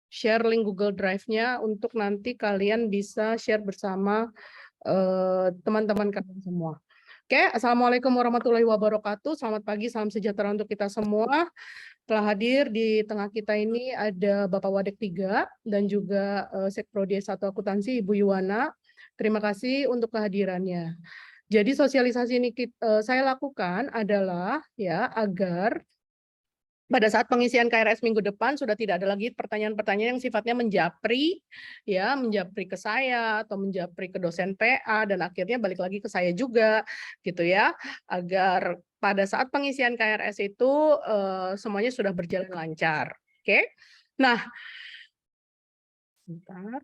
share link Google Drive-nya untuk nanti kalian bisa share bersama teman-teman kalian semua. Oke, Assalamualaikum warahmatullahi wabarakatuh. Selamat pagi, salam sejahtera untuk kita semua. Telah hadir di tengah kita ini ada Bapak Wadek 3 dan juga Sekprodi S1 Akuntansi Ibu Yuwana. Terima kasih untuk kehadirannya. Jadi sosialisasi ini saya lakukan adalah ya agar pada saat pengisian KRS minggu depan sudah tidak ada lagi pertanyaan-pertanyaan yang sifatnya menjapri, ya menjapri ke saya atau menjapri ke dosen PA dan akhirnya balik lagi ke saya juga, gitu ya. Agar pada saat pengisian KRS itu semuanya sudah berjalan lancar. Oke. Nah, sebentar.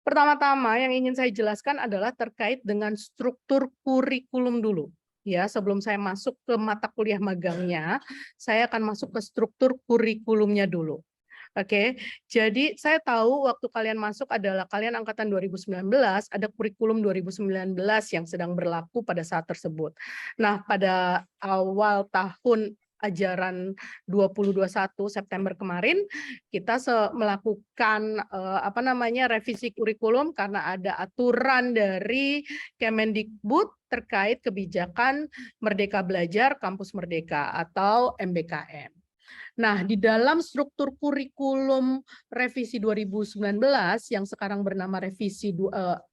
Pertama-tama yang ingin saya jelaskan adalah terkait dengan struktur kurikulum dulu. Ya, sebelum saya masuk ke mata kuliah magangnya, saya akan masuk ke struktur kurikulumnya dulu. Oke, jadi saya tahu waktu kalian masuk adalah kalian angkatan 2019, ada kurikulum 2019 yang sedang berlaku pada saat tersebut. Nah, pada awal tahun ajaran 2021 September kemarin kita melakukan revisi kurikulum karena ada aturan dari Kemendikbud terkait kebijakan Merdeka Belajar Kampus Merdeka atau MBKM. Nah, di dalam struktur kurikulum revisi 2019 yang sekarang bernama revisi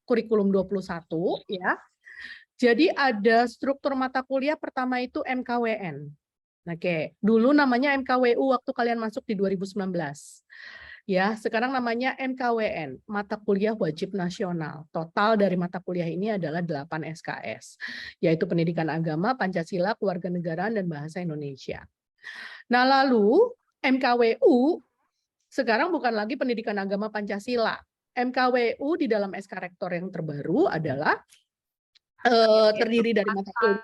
kurikulum 21 ya. Jadi ada struktur mata kuliah pertama itu MKWN. Oke, dulu namanya MKWU waktu kalian masuk di 2019. Ya, sekarang namanya MKWN, mata kuliah wajib nasional. Total dari mata kuliah ini adalah 8 SKS, yaitu Pendidikan Agama, Pancasila, Kewarganegaraan, dan Bahasa Indonesia. Nah, lalu MKWU sekarang bukan lagi Pendidikan Agama Pancasila. MKWU di dalam SK Rektor yang terbaru adalah terdiri dari mata kuliah.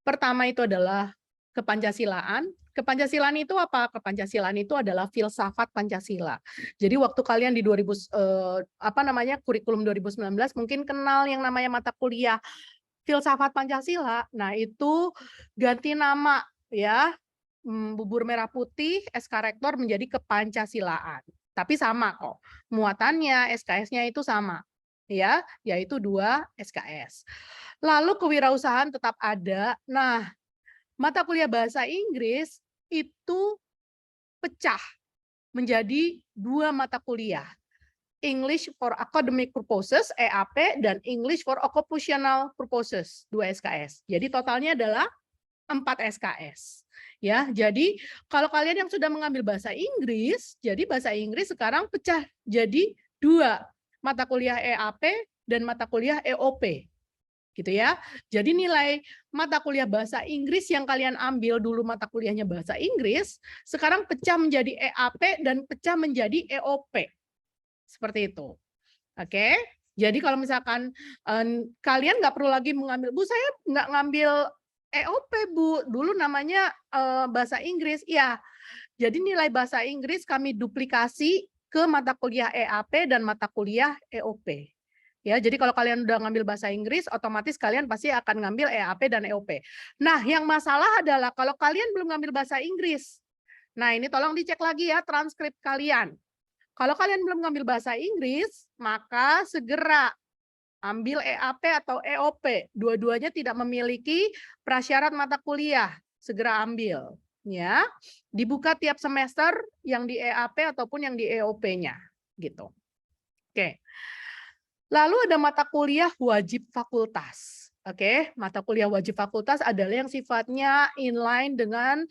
Pertama itu adalah Kepancasilaan. Kepancasilaan itu apa? Kepancasilaan itu adalah filsafat Pancasila. Jadi waktu kalian di kurikulum 2019 mungkin kenal yang namanya mata kuliah filsafat Pancasila. Nah, itu ganti nama ya. Bubur merah putih SK Rektor menjadi Kepancasilaan. Tapi sama kok. Muatannya SKS-nya itu sama. Ya, yaitu 2 SKS. Lalu kewirausahaan tetap ada. Nah, mata kuliah bahasa Inggris itu pecah menjadi 2 mata kuliah. English for Academic Purposes, EAP, dan English for Occupational Purposes, 2 SKS. Jadi totalnya adalah 4 SKS. Ya, jadi kalau kalian yang sudah mengambil bahasa Inggris, jadi bahasa Inggris sekarang pecah jadi 2, mata kuliah EAP dan mata kuliah EOP. Gitu ya. Jadi nilai mata kuliah bahasa Inggris yang kalian ambil dulu mata kuliahnya bahasa Inggris, sekarang pecah menjadi EAP dan pecah menjadi EOP. Seperti itu. Oke. Jadi kalau misalkan kalian nggak perlu lagi mengambil, Bu saya nggak ngambil EOP Bu, dulu namanya bahasa Inggris. Ya, jadi nilai bahasa Inggris kami duplikasi ke mata kuliah EAP dan mata kuliah EOP. Ya, jadi kalau kalian udah ngambil bahasa Inggris, otomatis kalian pasti akan ngambil EAP dan EOP. Nah, yang masalah adalah kalau kalian belum ngambil bahasa Inggris. Nah, ini tolong dicek lagi ya transkrip kalian. Kalau kalian belum ngambil bahasa Inggris, maka segera ambil EAP atau EOP. Dua-duanya tidak memiliki prasyarat mata kuliah. Segera ambil. Ya, dibuka tiap semester yang di EAP ataupun yang di EOP-nya. Gitu. Oke. Lalu ada mata kuliah wajib fakultas. Oke, mata kuliah wajib fakultas adalah yang sifatnya inline dengan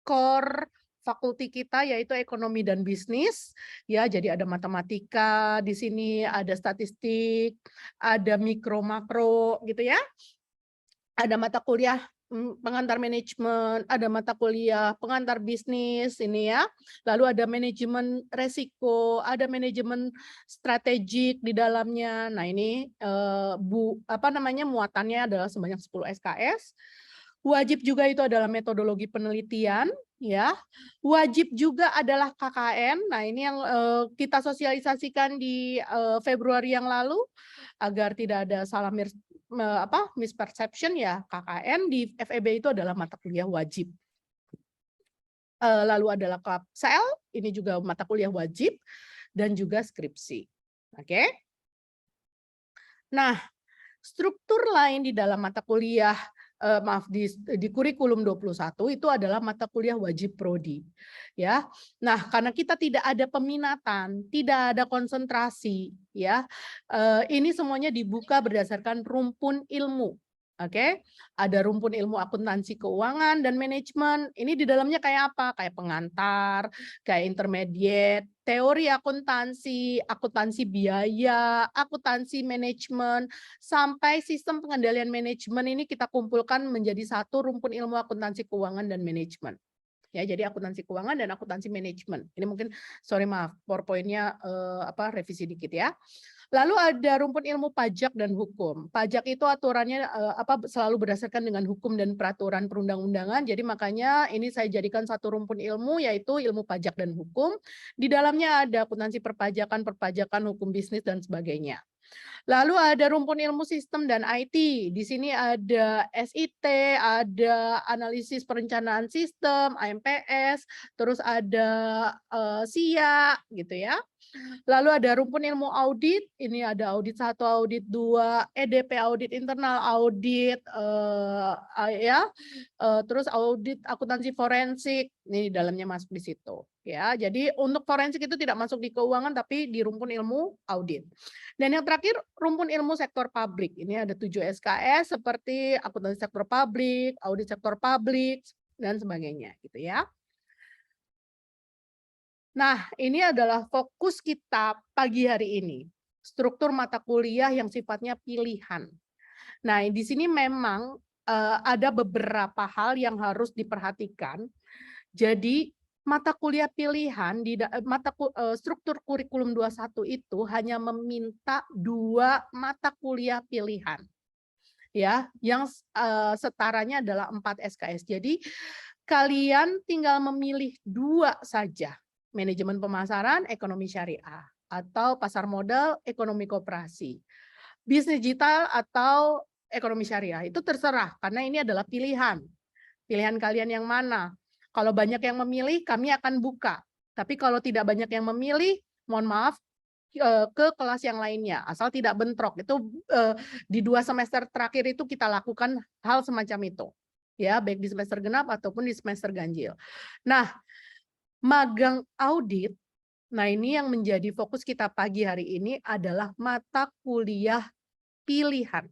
core fakulti kita yaitu ekonomi dan bisnis. Ya, jadi ada matematika di sini, ada statistik, ada mikro makro gitu ya. Ada mata kuliah pengantar manajemen, ada mata kuliah pengantar bisnis ini ya. Lalu ada manajemen resiko, ada manajemen strategik di dalamnya. Nah, ini muatannya adalah sebanyak 10 SKS. Wajib juga itu adalah metodologi penelitian ya. Wajib juga adalah KKN. Nah, ini yang kita sosialisasikan di Februari yang lalu agar tidak ada salah misperception ya. KKN di FEB itu adalah mata kuliah wajib. lalu ada Labsel, ini juga mata kuliah wajib, dan juga skripsi. Oke. Nah, struktur lain di dalam mata kuliah, maaf di kurikulum 21 itu adalah mata kuliah wajib prodi, ya. Nah, karena kita tidak ada peminatan, tidak ada konsentrasi, ya, ini semuanya dibuka berdasarkan rumpun ilmu, oke. Ada rumpun ilmu akuntansi keuangan dan manajemen, ini di dalamnya kayak apa? Kayak pengantar, kayak intermediate, teori akuntansi, akuntansi biaya, akuntansi manajemen, sampai sistem pengendalian manajemen ini kita kumpulkan menjadi satu rumpun ilmu akuntansi keuangan dan manajemen. Ya, jadi akuntansi keuangan dan akuntansi manajemen. Ini mungkin maaf, PowerPoint-nya revisi dikit ya. Lalu ada rumpun ilmu pajak dan hukum. Pajak itu aturannya selalu berdasarkan dengan hukum dan peraturan perundang-undangan. Jadi makanya ini saya jadikan satu rumpun ilmu, yaitu ilmu pajak dan hukum. Di dalamnya ada akuntansi perpajakan, hukum bisnis dan sebagainya. Lalu ada rumpun ilmu sistem dan IT. Di sini ada SIT, ada analisis perencanaan sistem, AMPS, terus ada SIA gitu ya. Lalu ada rumpun ilmu audit, ini ada audit 1, audit 2, EDP audit internal, audit terus audit akuntansi forensik, ini dalamnya masuk di situ ya. Jadi untuk forensik itu tidak masuk di keuangan tapi di rumpun ilmu audit. Dan yang terakhir rumpun ilmu sektor publik. Ini ada 7 SKS seperti akuntansi sektor publik, audit sektor publik dan sebagainya gitu ya. Nah, ini adalah fokus kita pagi hari ini. Struktur mata kuliah yang sifatnya pilihan. Nah, di sini memang ada beberapa hal yang harus diperhatikan. Jadi, mata kuliah pilihan di struktur kurikulum 21 itu hanya meminta 2 mata kuliah pilihan. Ya, yang setaranya adalah 4 SKS. Jadi, kalian tinggal memilih 2 saja. Manajemen pemasaran, ekonomi syariah, atau pasar modal, ekonomi koperasi. Bisnis digital atau ekonomi syariah, itu terserah karena ini adalah pilihan. Pilihan kalian yang mana? Kalau banyak yang memilih, kami akan buka. Tapi kalau tidak banyak yang memilih, mohon maaf, ke kelas yang lainnya, asal tidak bentrok. Itu di 2 semester terakhir itu kita lakukan hal semacam itu. Ya, baik di semester genap ataupun di semester ganjil. Nah, magang audit, nah ini yang menjadi fokus kita pagi hari ini adalah mata kuliah pilihan.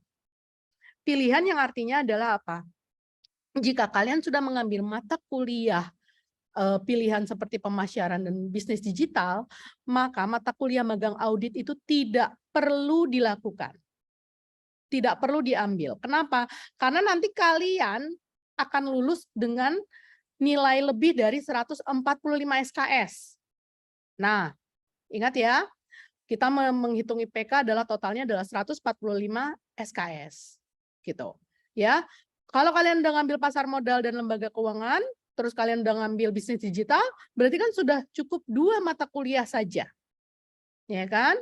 Pilihan yang artinya adalah apa? Jika kalian sudah mengambil mata kuliah pilihan seperti pemasaran dan bisnis digital, maka mata kuliah magang audit itu tidak perlu dilakukan. Tidak perlu diambil. Kenapa? Karena nanti kalian akan lulus dengan nilai lebih dari 145 SKS. Nah, ingat ya, kita menghitung IPK adalah totalnya adalah 145 SKS. Gitu. Ya. Kalau kalian udah ngambil pasar modal dan lembaga keuangan, terus kalian udah ngambil bisnis digital, berarti kan sudah cukup 2 mata kuliah saja. Ya kan?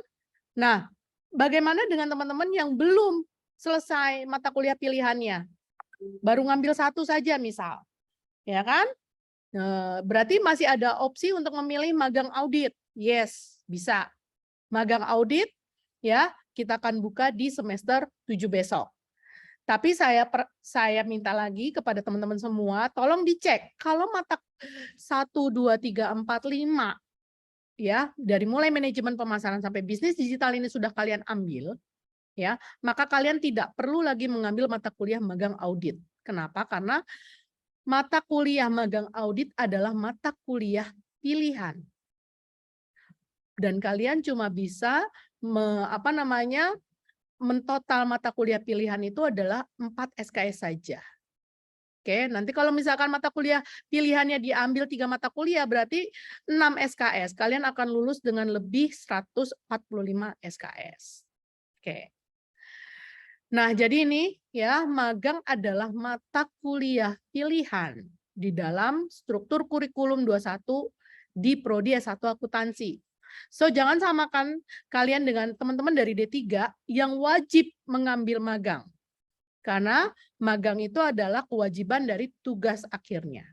Nah, bagaimana dengan teman-teman yang belum selesai mata kuliah pilihannya? Baru ngambil 1 saja misal. Ya kan? Berarti masih ada opsi untuk memilih magang audit. Yes, bisa. Magang audit ya, kita akan buka di semester 7 besok. Tapi saya minta lagi kepada teman-teman semua, tolong dicek kalau mata 1, 2, 3, 4, 5 ya, dari mulai manajemen pemasaran sampai bisnis digital ini sudah kalian ambil, ya, maka kalian tidak perlu lagi mengambil mata kuliah magang audit. Kenapa? Karena mata kuliah magang audit adalah mata kuliah pilihan. Dan kalian cuma bisa mentotal mata kuliah pilihan itu adalah 4 SKS saja. Oke, nanti kalau misalkan mata kuliah pilihannya diambil 3 mata kuliah berarti 6 SKS. Kalian akan lulus dengan lebih 145 SKS. Oke. Nah, jadi ini ya, magang adalah mata kuliah pilihan di dalam struktur kurikulum 21 di prodi S1 akuntansi. So, jangan samakan kalian dengan teman-teman dari D3 yang wajib mengambil magang. Karena magang itu adalah kewajiban dari tugas akhirnya.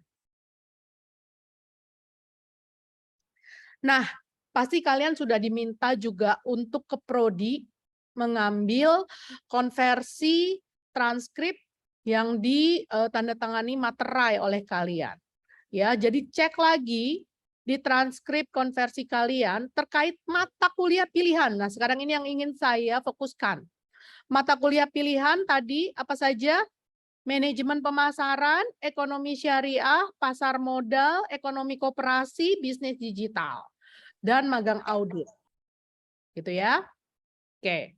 Nah, pasti kalian sudah diminta juga untuk ke prodi mengambil konversi transkrip yang ditandatangani materai oleh kalian. Ya, jadi cek lagi di transkrip konversi kalian terkait mata kuliah pilihan. Nah, sekarang ini yang ingin saya fokuskan. Mata kuliah pilihan tadi apa saja? Manajemen pemasaran, ekonomi syariah, pasar modal, ekonomi koperasi, bisnis digital, dan magang audit. Gitu ya. Oke.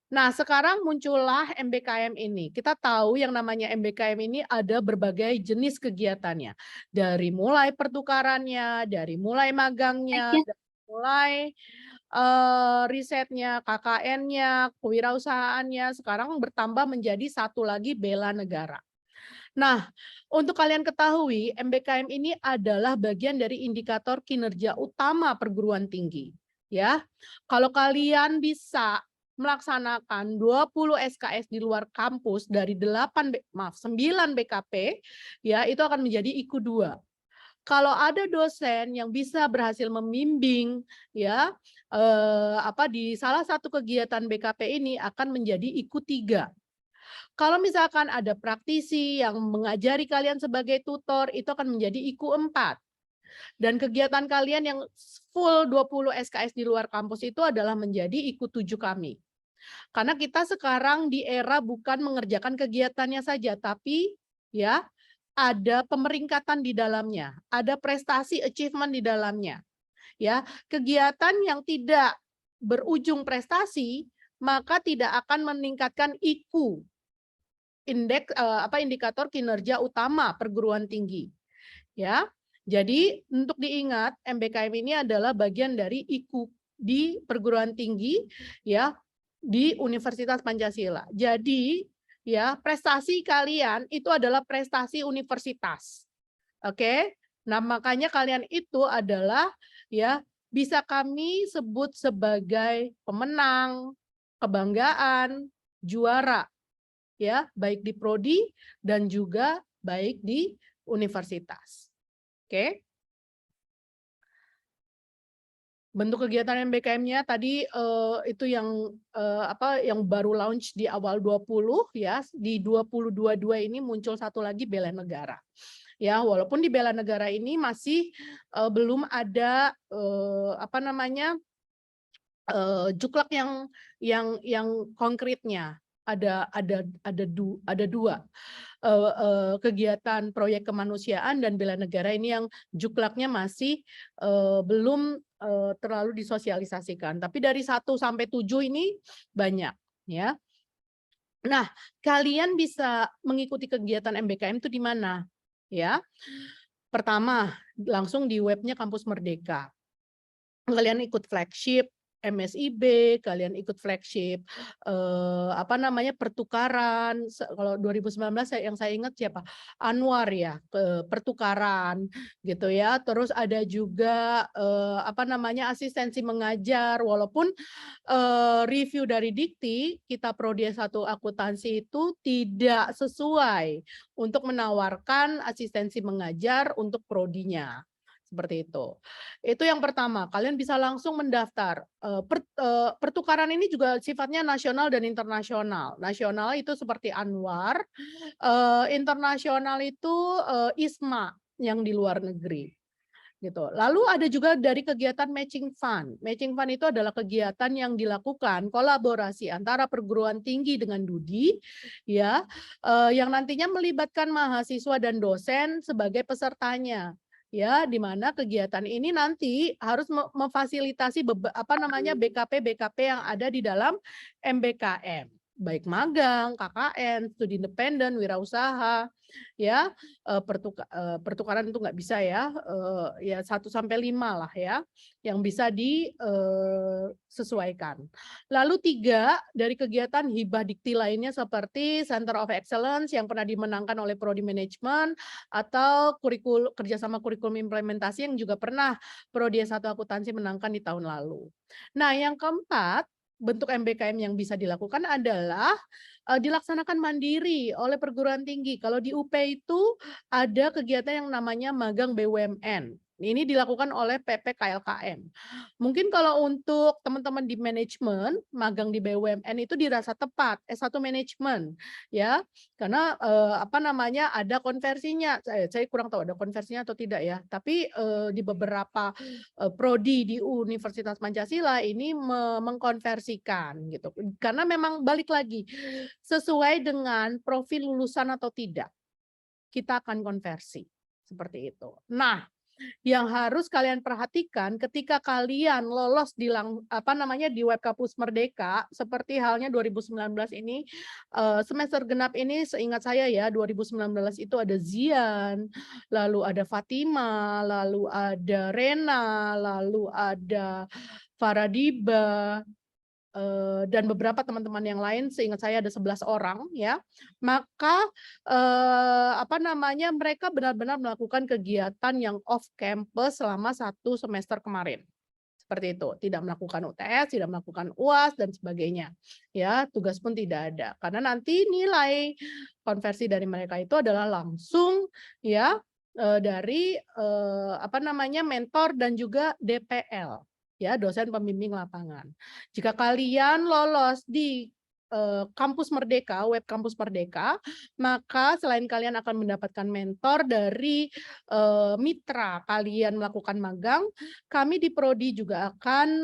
Nah, sekarang muncullah MBKM ini. Kita tahu yang namanya MBKM ini ada berbagai jenis kegiatannya. Dari mulai pertukarannya, dari mulai magangnya, dari mulai risetnya, KKN-nya, kewirausahaannya, sekarang bertambah menjadi satu lagi bela negara. Nah, untuk kalian ketahui, MBKM ini adalah bagian dari indikator kinerja utama perguruan tinggi. Ya, kalau kalian bisa melaksanakan 20 SKS di luar kampus dari 9 BKP, ya itu akan menjadi IKU 2. Kalau ada dosen yang bisa berhasil membimbing, ya di salah satu kegiatan BKP ini akan menjadi IKU 3. Kalau misalkan ada praktisi yang mengajari kalian sebagai tutor, itu akan menjadi IKU 4. Dan kegiatan kalian yang full 20 SKS di luar kampus itu adalah menjadi IKU 7 kami. Karena kita sekarang di era bukan mengerjakan kegiatannya saja, tapi ya ada pemeringkatan di dalamnya, ada prestasi achievement di dalamnya. Ya, kegiatan yang tidak berujung prestasi maka tidak akan meningkatkan IKU, indikator kinerja utama perguruan tinggi. Ya. Jadi untuk diingat MBKM ini adalah bagian dari IKU di perguruan tinggi ya di Universitas Pancasila. Jadi ya prestasi kalian itu adalah prestasi universitas. Oke. Nah, makanya kalian itu adalah ya bisa kami sebut sebagai pemenang, kebanggaan, juara ya, baik di prodi dan juga baik di universitas. Oke. Bentuk kegiatan MBKM-nya tadi itu yang baru launch di awal 20 ya, di 2022 ini muncul satu lagi bela negara. Ya, walaupun di bela negara ini masih belum ada juklak yang konkretnya. Ada dua kegiatan proyek kemanusiaan dan bela negara ini yang juklaknya masih belum terlalu disosialisasikan. Tapi dari 1 sampai 7 ini banyak ya. Nah, kalian bisa mengikuti kegiatan MBKM itu di mana? Ya. Pertama, langsung di webnya Kampus Merdeka. Kalian ikut flagship MSIB, kalian ikut flagship pertukaran. Kalau 2019 yang saya ingat siapa? Anwar ya, pertukaran gitu ya. Terus ada juga asistensi mengajar, walaupun review dari Dikti, kita prodi S1 akuntansi itu tidak sesuai untuk menawarkan asistensi mengajar untuk prodinya. Seperti itu. Itu yang pertama, kalian bisa langsung mendaftar. Pertukaran ini juga sifatnya nasional dan internasional. Nasional itu seperti Anwar, internasional itu ISMA yang di luar negeri. Gitu. Lalu ada juga dari kegiatan matching fund. Matching fund itu adalah kegiatan yang dilakukan kolaborasi antara perguruan tinggi dengan DUDI, ya, yang nantinya melibatkan mahasiswa dan dosen sebagai pesertanya. Ya, di mana kegiatan ini nanti harus memfasilitasi BKP yang ada di dalam MBKM, baik magang, KKN, studi independen, wirausaha, ya, pertukaran itu nggak bisa ya, ya 1 sampai 5 lah ya, yang bisa disesuaikan. Lalu 3 dari kegiatan hibah dikti lainnya seperti Center of Excellence yang pernah dimenangkan oleh Prodi Manajemen atau kerjasama kurikulum implementasi yang juga pernah Prodi S1 Akuntansi menangkan di tahun lalu. Nah, yang keempat bentuk MBKM yang bisa dilakukan adalah dilaksanakan mandiri oleh perguruan tinggi. Kalau di UP itu ada kegiatan yang namanya magang BUMN. Ini dilakukan oleh PP KLKM. Mungkin kalau untuk teman-teman di manajemen, magang di BUMN itu dirasa tepat, S1 manajemen, ya. Karena apa namanya, ada konversinya. Saya kurang tahu ada konversinya atau tidak ya. Tapi di beberapa prodi di Universitas Pancasila ini mengkonversikan gitu. Karena memang balik lagi sesuai dengan profil lulusan atau tidak, kita akan konversi seperti itu. Nah, yang harus kalian perhatikan ketika kalian lolos di di Web Kampus Merdeka, seperti halnya 2019 ini, semester genap ini seingat saya ya, 2019 itu ada Zian, lalu ada Fatima, lalu ada Rena, lalu ada Faradiba, dan beberapa teman-teman yang lain, seingat saya ada 11 orang ya. Maka mereka benar-benar melakukan kegiatan yang off campus selama 1 semester kemarin. Seperti itu, tidak melakukan UTS, tidak melakukan UAS dan sebagainya. Ya, tugas pun tidak ada. Karena nanti nilai konversi dari mereka itu adalah langsung ya dari mentor dan juga DPL. Ya, dosen pembimbing lapangan. Jika kalian lolos di Kampus Merdeka, Web Kampus Merdeka, maka selain kalian akan mendapatkan mentor dari mitra kalian melakukan magang, kami di Prodi juga akan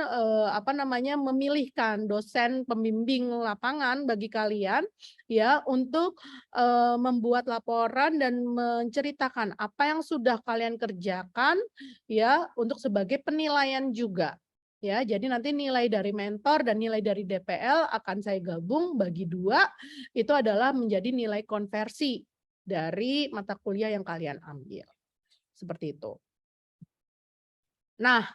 memilihkan dosen pembimbing lapangan bagi kalian ya untuk membuat laporan dan menceritakan apa yang sudah kalian kerjakan ya untuk sebagai penilaian juga. Ya, jadi nanti nilai dari mentor dan nilai dari DPL akan saya gabung bagi 2, itu adalah menjadi nilai konversi dari mata kuliah yang kalian ambil. Seperti itu. Nah,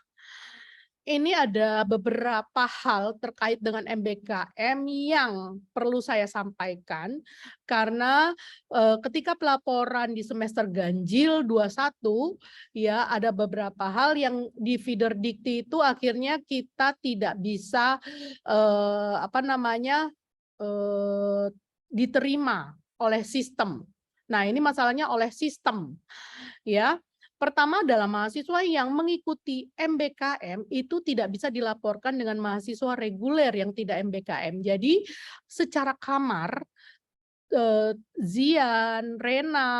ini ada beberapa hal terkait dengan MBKM yang perlu saya sampaikan karena ketika pelaporan di semester ganjil 21 ya ada beberapa hal yang di feeder dikti itu akhirnya kita tidak bisa diterima oleh sistem. Nah, ini masalahnya oleh sistem ya. Pertama adalah mahasiswa yang mengikuti MBKM itu tidak bisa dilaporkan dengan mahasiswa reguler yang tidak MBKM. Jadi secara kamar Zian, Rena,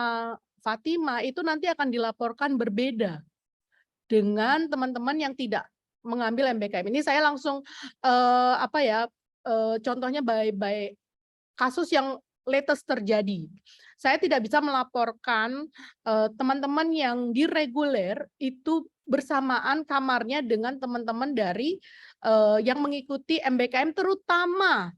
Fatima itu nanti akan dilaporkan berbeda dengan teman-teman yang tidak mengambil MBKM. Ini saya langsung contohnya by kasus yang latest terjadi. Saya tidak bisa melaporkan teman-teman yang di reguler itu bersamaan kamarnya dengan teman-teman dari yang mengikuti MBKM terutama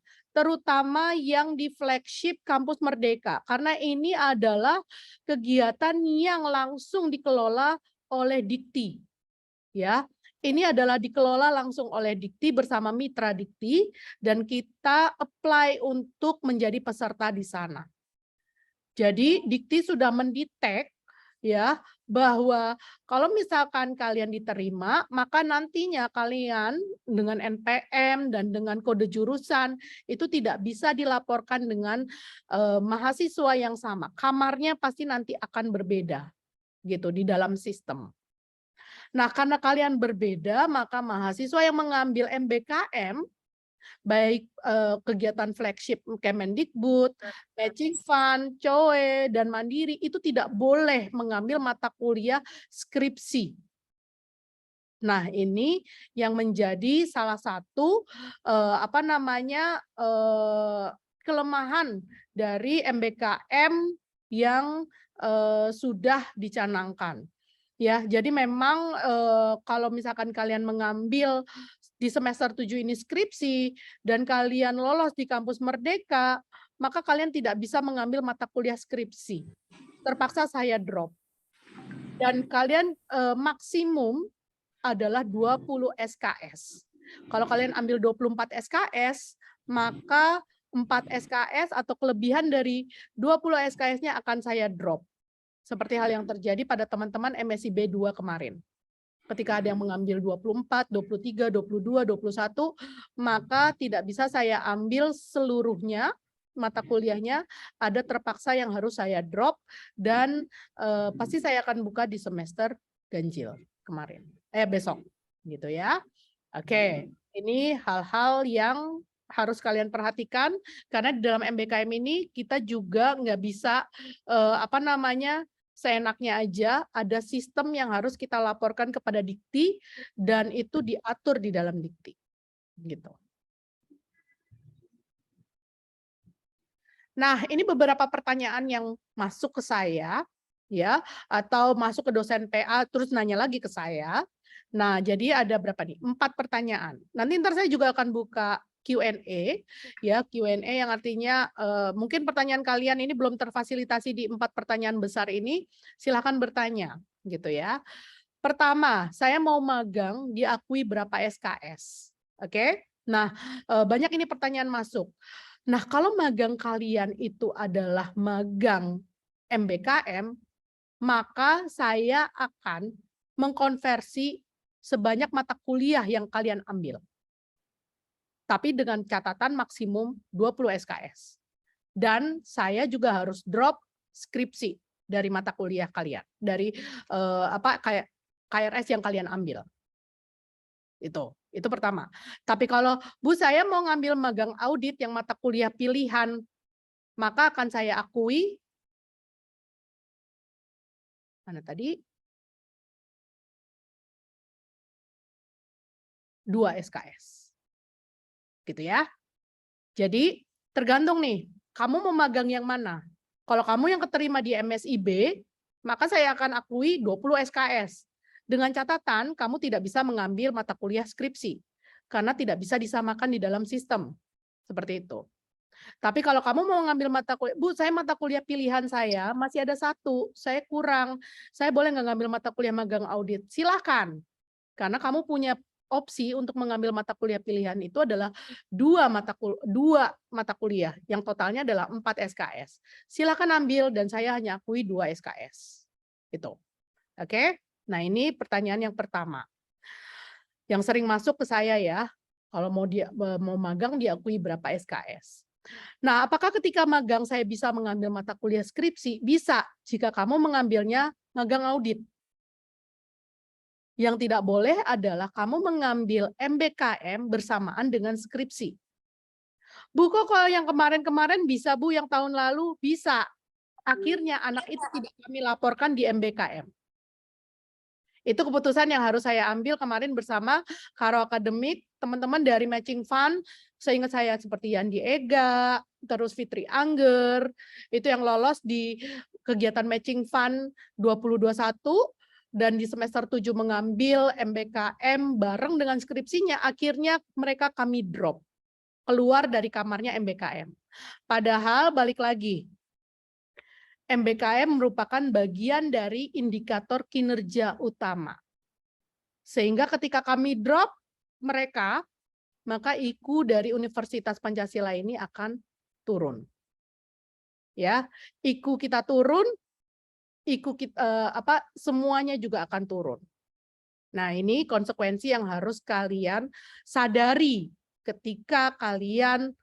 yang di flagship Kampus Merdeka karena ini adalah kegiatan yang langsung dikelola oleh Dikti. Ya, ini adalah dikelola langsung oleh Dikti bersama mitra Dikti dan kita apply untuk menjadi peserta di sana. Jadi Dikti sudah mendetek ya bahwa kalau misalkan kalian diterima, maka nantinya kalian dengan NPM dan dengan kode jurusan itu tidak bisa dilaporkan dengan mahasiswa yang sama. Kamarnya pasti nanti akan berbeda gitu di dalam sistem. Nah, karena kalian berbeda, maka mahasiswa yang mengambil MBKM baik kegiatan flagship Kemendikbud, matching fund, COE, dan Mandiri itu tidak boleh mengambil mata kuliah skripsi. Nah, ini yang menjadi salah satu kelemahan dari MBKM yang sudah dicanangkan. Ya, jadi memang kalau misalkan kalian mengambil di semester 7 ini skripsi dan kalian lolos di Kampus Merdeka, maka kalian tidak bisa mengambil mata kuliah skripsi. Terpaksa saya drop. Dan kalian maksimum adalah 20 SKS. Kalau kalian ambil 24 SKS, maka 4 SKS atau kelebihan dari 20 SKS-nya akan saya drop. Seperti hal yang terjadi pada teman-teman MSI B2 kemarin. Ketika ada yang mengambil 24, 23, 22, 21, maka tidak bisa saya ambil seluruhnya mata kuliahnya, ada terpaksa yang harus saya drop dan pasti saya akan buka di semester ganjil kemarin. Besok gitu ya. Oke, ini hal-hal yang harus kalian perhatikan karena di dalam MBKM ini kita juga nggak bisa seenaknya aja, ada sistem yang harus kita laporkan kepada Dikti dan itu diatur di dalam Dikti. Gitu. Nah, ini beberapa pertanyaan yang masuk ke saya ya, atau masuk ke dosen PA terus nanya lagi ke saya. Nah, jadi ada berapa nih? 4 pertanyaan. Nanti ntar saya juga akan buka Q&A ya, Q&A yang artinya mungkin pertanyaan kalian ini belum terfasilitasi di 4 pertanyaan besar ini, silakan bertanya gitu ya. Pertama, saya mau magang diakui berapa SKS. Oke? Nah, banyak ini pertanyaan masuk. Nah, kalau magang kalian itu adalah magang MBKM, maka saya akan mengkonversi sebanyak mata kuliah yang kalian ambil. Tapi dengan catatan maksimum 20 SKS. Dan saya juga harus drop skripsi dari mata kuliah kalian, dari kayak KRS yang kalian ambil. Itu pertama. Tapi kalau Bu saya mau ngambil magang audit yang mata kuliah pilihan, maka akan saya akui mana tadi? 2 SKS. Gitu ya. Jadi tergantung nih, kamu mau magang yang mana? Kalau kamu yang keterima di MSIB, maka saya akan akui 20 SKS. Dengan catatan kamu tidak bisa mengambil mata kuliah skripsi karena tidak bisa disamakan di dalam sistem. Seperti itu. Tapi kalau kamu mau ngambil mata kuliah, Bu, saya mata kuliah pilihan saya masih ada 1, saya kurang. Saya boleh nggak ngambil mata kuliah magang audit? Silakan. Karena kamu punya opsi untuk mengambil mata kuliah pilihan itu adalah 2 mata kuliah yang totalnya adalah 4 SKS. Silakan ambil dan saya hanya akui 2 SKS. Itu. Oke? Nah, ini pertanyaan yang pertama. Yang sering masuk ke saya ya, kalau mau magang diakui berapa SKS. Nah, apakah ketika magang saya bisa mengambil mata kuliah skripsi? Bisa, jika kamu mengambilnya magang audit. Yang tidak boleh adalah kamu mengambil MBKM bersamaan dengan skripsi. Bu, kok kalau yang kemarin-kemarin bisa, Bu, yang tahun lalu bisa. Akhirnya anak itu tidak kami laporkan di MBKM. Itu keputusan yang harus saya ambil kemarin bersama Karo Akademik, teman-teman dari Matching Fund, seingat saya seperti Yandi Ega, terus Fitri Angger, itu yang lolos di kegiatan Matching Fund 2021, dan di semester 7 mengambil MBKM bareng dengan skripsinya, akhirnya mereka kami drop, keluar dari kamarnya MBKM. Padahal balik lagi, MBKM merupakan bagian dari indikator kinerja utama. Sehingga ketika kami drop mereka, maka IQ dari Universitas Pancasila ini akan turun. Ya, IQ kita turun, IQ kita semuanya juga akan turun. Nah, ini konsekuensi yang harus kalian sadari ketika kalian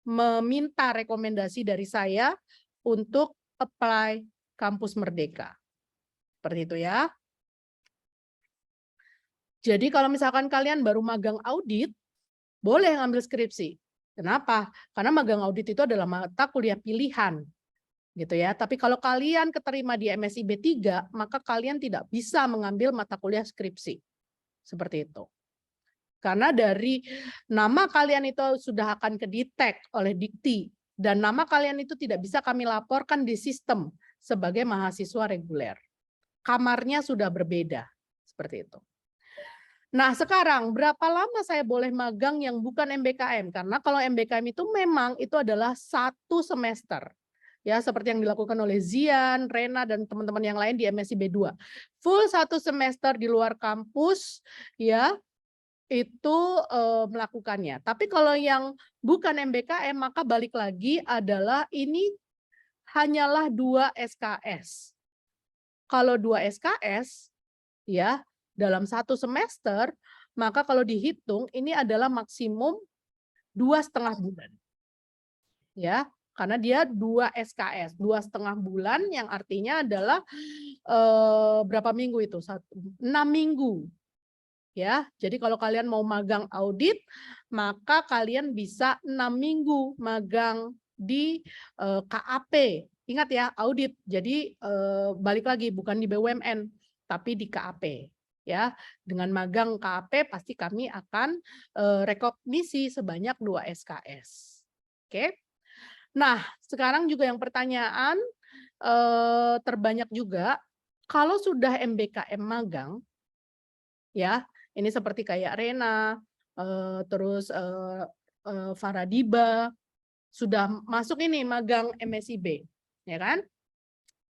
meminta rekomendasi dari saya untuk apply Kampus Merdeka. Seperti itu ya. Jadi kalau misalkan kalian baru magang audit, boleh ngambil skripsi. Kenapa? Karena magang audit itu adalah mata kuliah pilihan. Gitu ya. Tapi kalau kalian keterima di MSIB 3, maka kalian tidak bisa mengambil mata kuliah skripsi. Seperti itu. Karena dari nama kalian itu sudah akan kedetek oleh Dikti. Dan nama kalian itu tidak bisa kami laporkan di sistem sebagai mahasiswa reguler. Kamarnya sudah berbeda. Seperti itu. Nah, sekarang berapa lama saya boleh magang yang bukan MBKM? Karena kalau MBKM itu memang itu adalah 1 semester. Ya, seperti yang dilakukan oleh Zian, Rena, dan teman-teman yang lain di MSIB 2. Full 1 semester di luar kampus, ya, itu melakukannya. Tapi kalau yang bukan MBKM, maka balik lagi adalah ini hanyalah 2 SKS. Kalau 2 SKS, ya, dalam 1 semester, maka kalau dihitung ini adalah maksimum 2,5 bulan. Ya, karena dia 2 SKS, 2,5 bulan yang artinya adalah berapa minggu itu? 6 minggu. Ya, jadi kalau kalian mau magang audit, maka kalian bisa 6 minggu magang di KAP. Ingat ya, audit. Jadi balik lagi bukan di BUMN, tapi di KAP. Ya, dengan magang KAP pasti kami akan rekognisi sebanyak 2 SKS. Oke. Nah, sekarang juga yang pertanyaan terbanyak juga, kalau sudah MBKM magang, ya, ini seperti kayak Rena, terus Faradiba, sudah masuk ini magang MSIB, ya kan?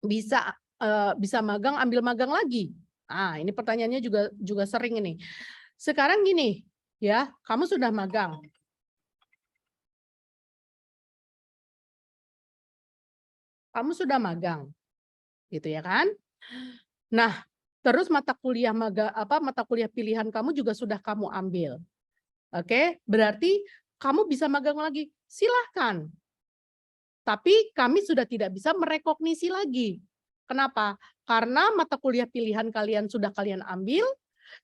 Bisa magang, ambil magang lagi. Nah, ini pertanyaannya juga sering ini. Sekarang gini, ya, kamu sudah magang. Kamu sudah magang, gitu ya kan? Nah, terus mata kuliah pilihan kamu juga sudah kamu ambil. Oke, berarti kamu bisa magang lagi. Silahkan. Tapi kami sudah tidak bisa merekognisi lagi. Kenapa? Karena mata kuliah pilihan kalian sudah kalian ambil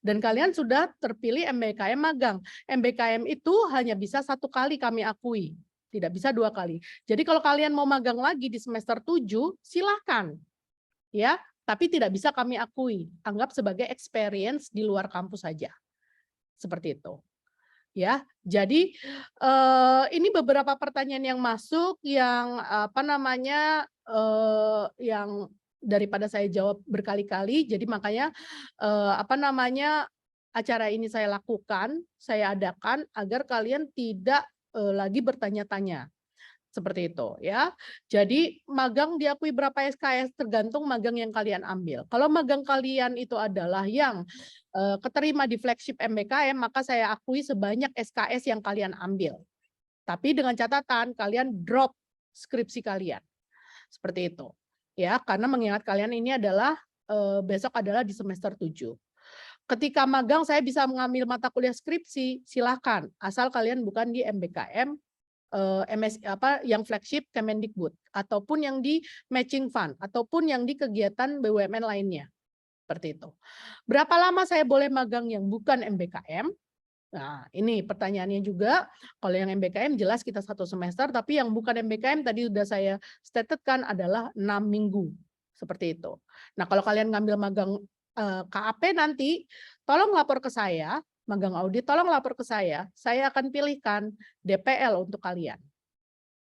dan kalian sudah terpilih MBKM magang. MBKM itu hanya bisa 1 kali kami akui, tidak bisa 2 kali. Jadi kalau kalian mau magang lagi di semester 7, silahkan. Ya, tapi tidak bisa kami akui. Anggap sebagai experience di luar kampus saja. Seperti itu. Ya, jadi ini beberapa pertanyaan yang masuk yang yang daripada saya jawab berkali-kali, jadi makanya acara ini saya lakukan, saya adakan agar kalian tidak lagi bertanya-tanya. Seperti itu ya. Jadi magang diakui berapa SKS tergantung magang yang kalian ambil. Kalau magang kalian itu adalah yang keterima di flagship MBKM, maka saya akui sebanyak SKS yang kalian ambil. Tapi dengan catatan kalian drop skripsi kalian. Seperti itu. Ya, karena mengingat kalian ini adalah besok adalah di semester 7. Ketika magang saya bisa mengambil mata kuliah skripsi, silahkan. Asal kalian bukan di MBKM yang flagship Kemendikbud ataupun yang di matching fund ataupun yang di kegiatan BUMN lainnya. Seperti itu. Berapa lama saya boleh magang yang bukan MBKM? Nah, ini pertanyaannya juga. Kalau yang MBKM jelas kita 1 semester, tapi yang bukan MBKM tadi sudah saya statetkan adalah 6 minggu. Seperti itu. Nah, kalau kalian ngambil magang KAP nanti, tolong lapor ke saya, magang audit, tolong lapor ke saya akan pilihkan DPL untuk kalian.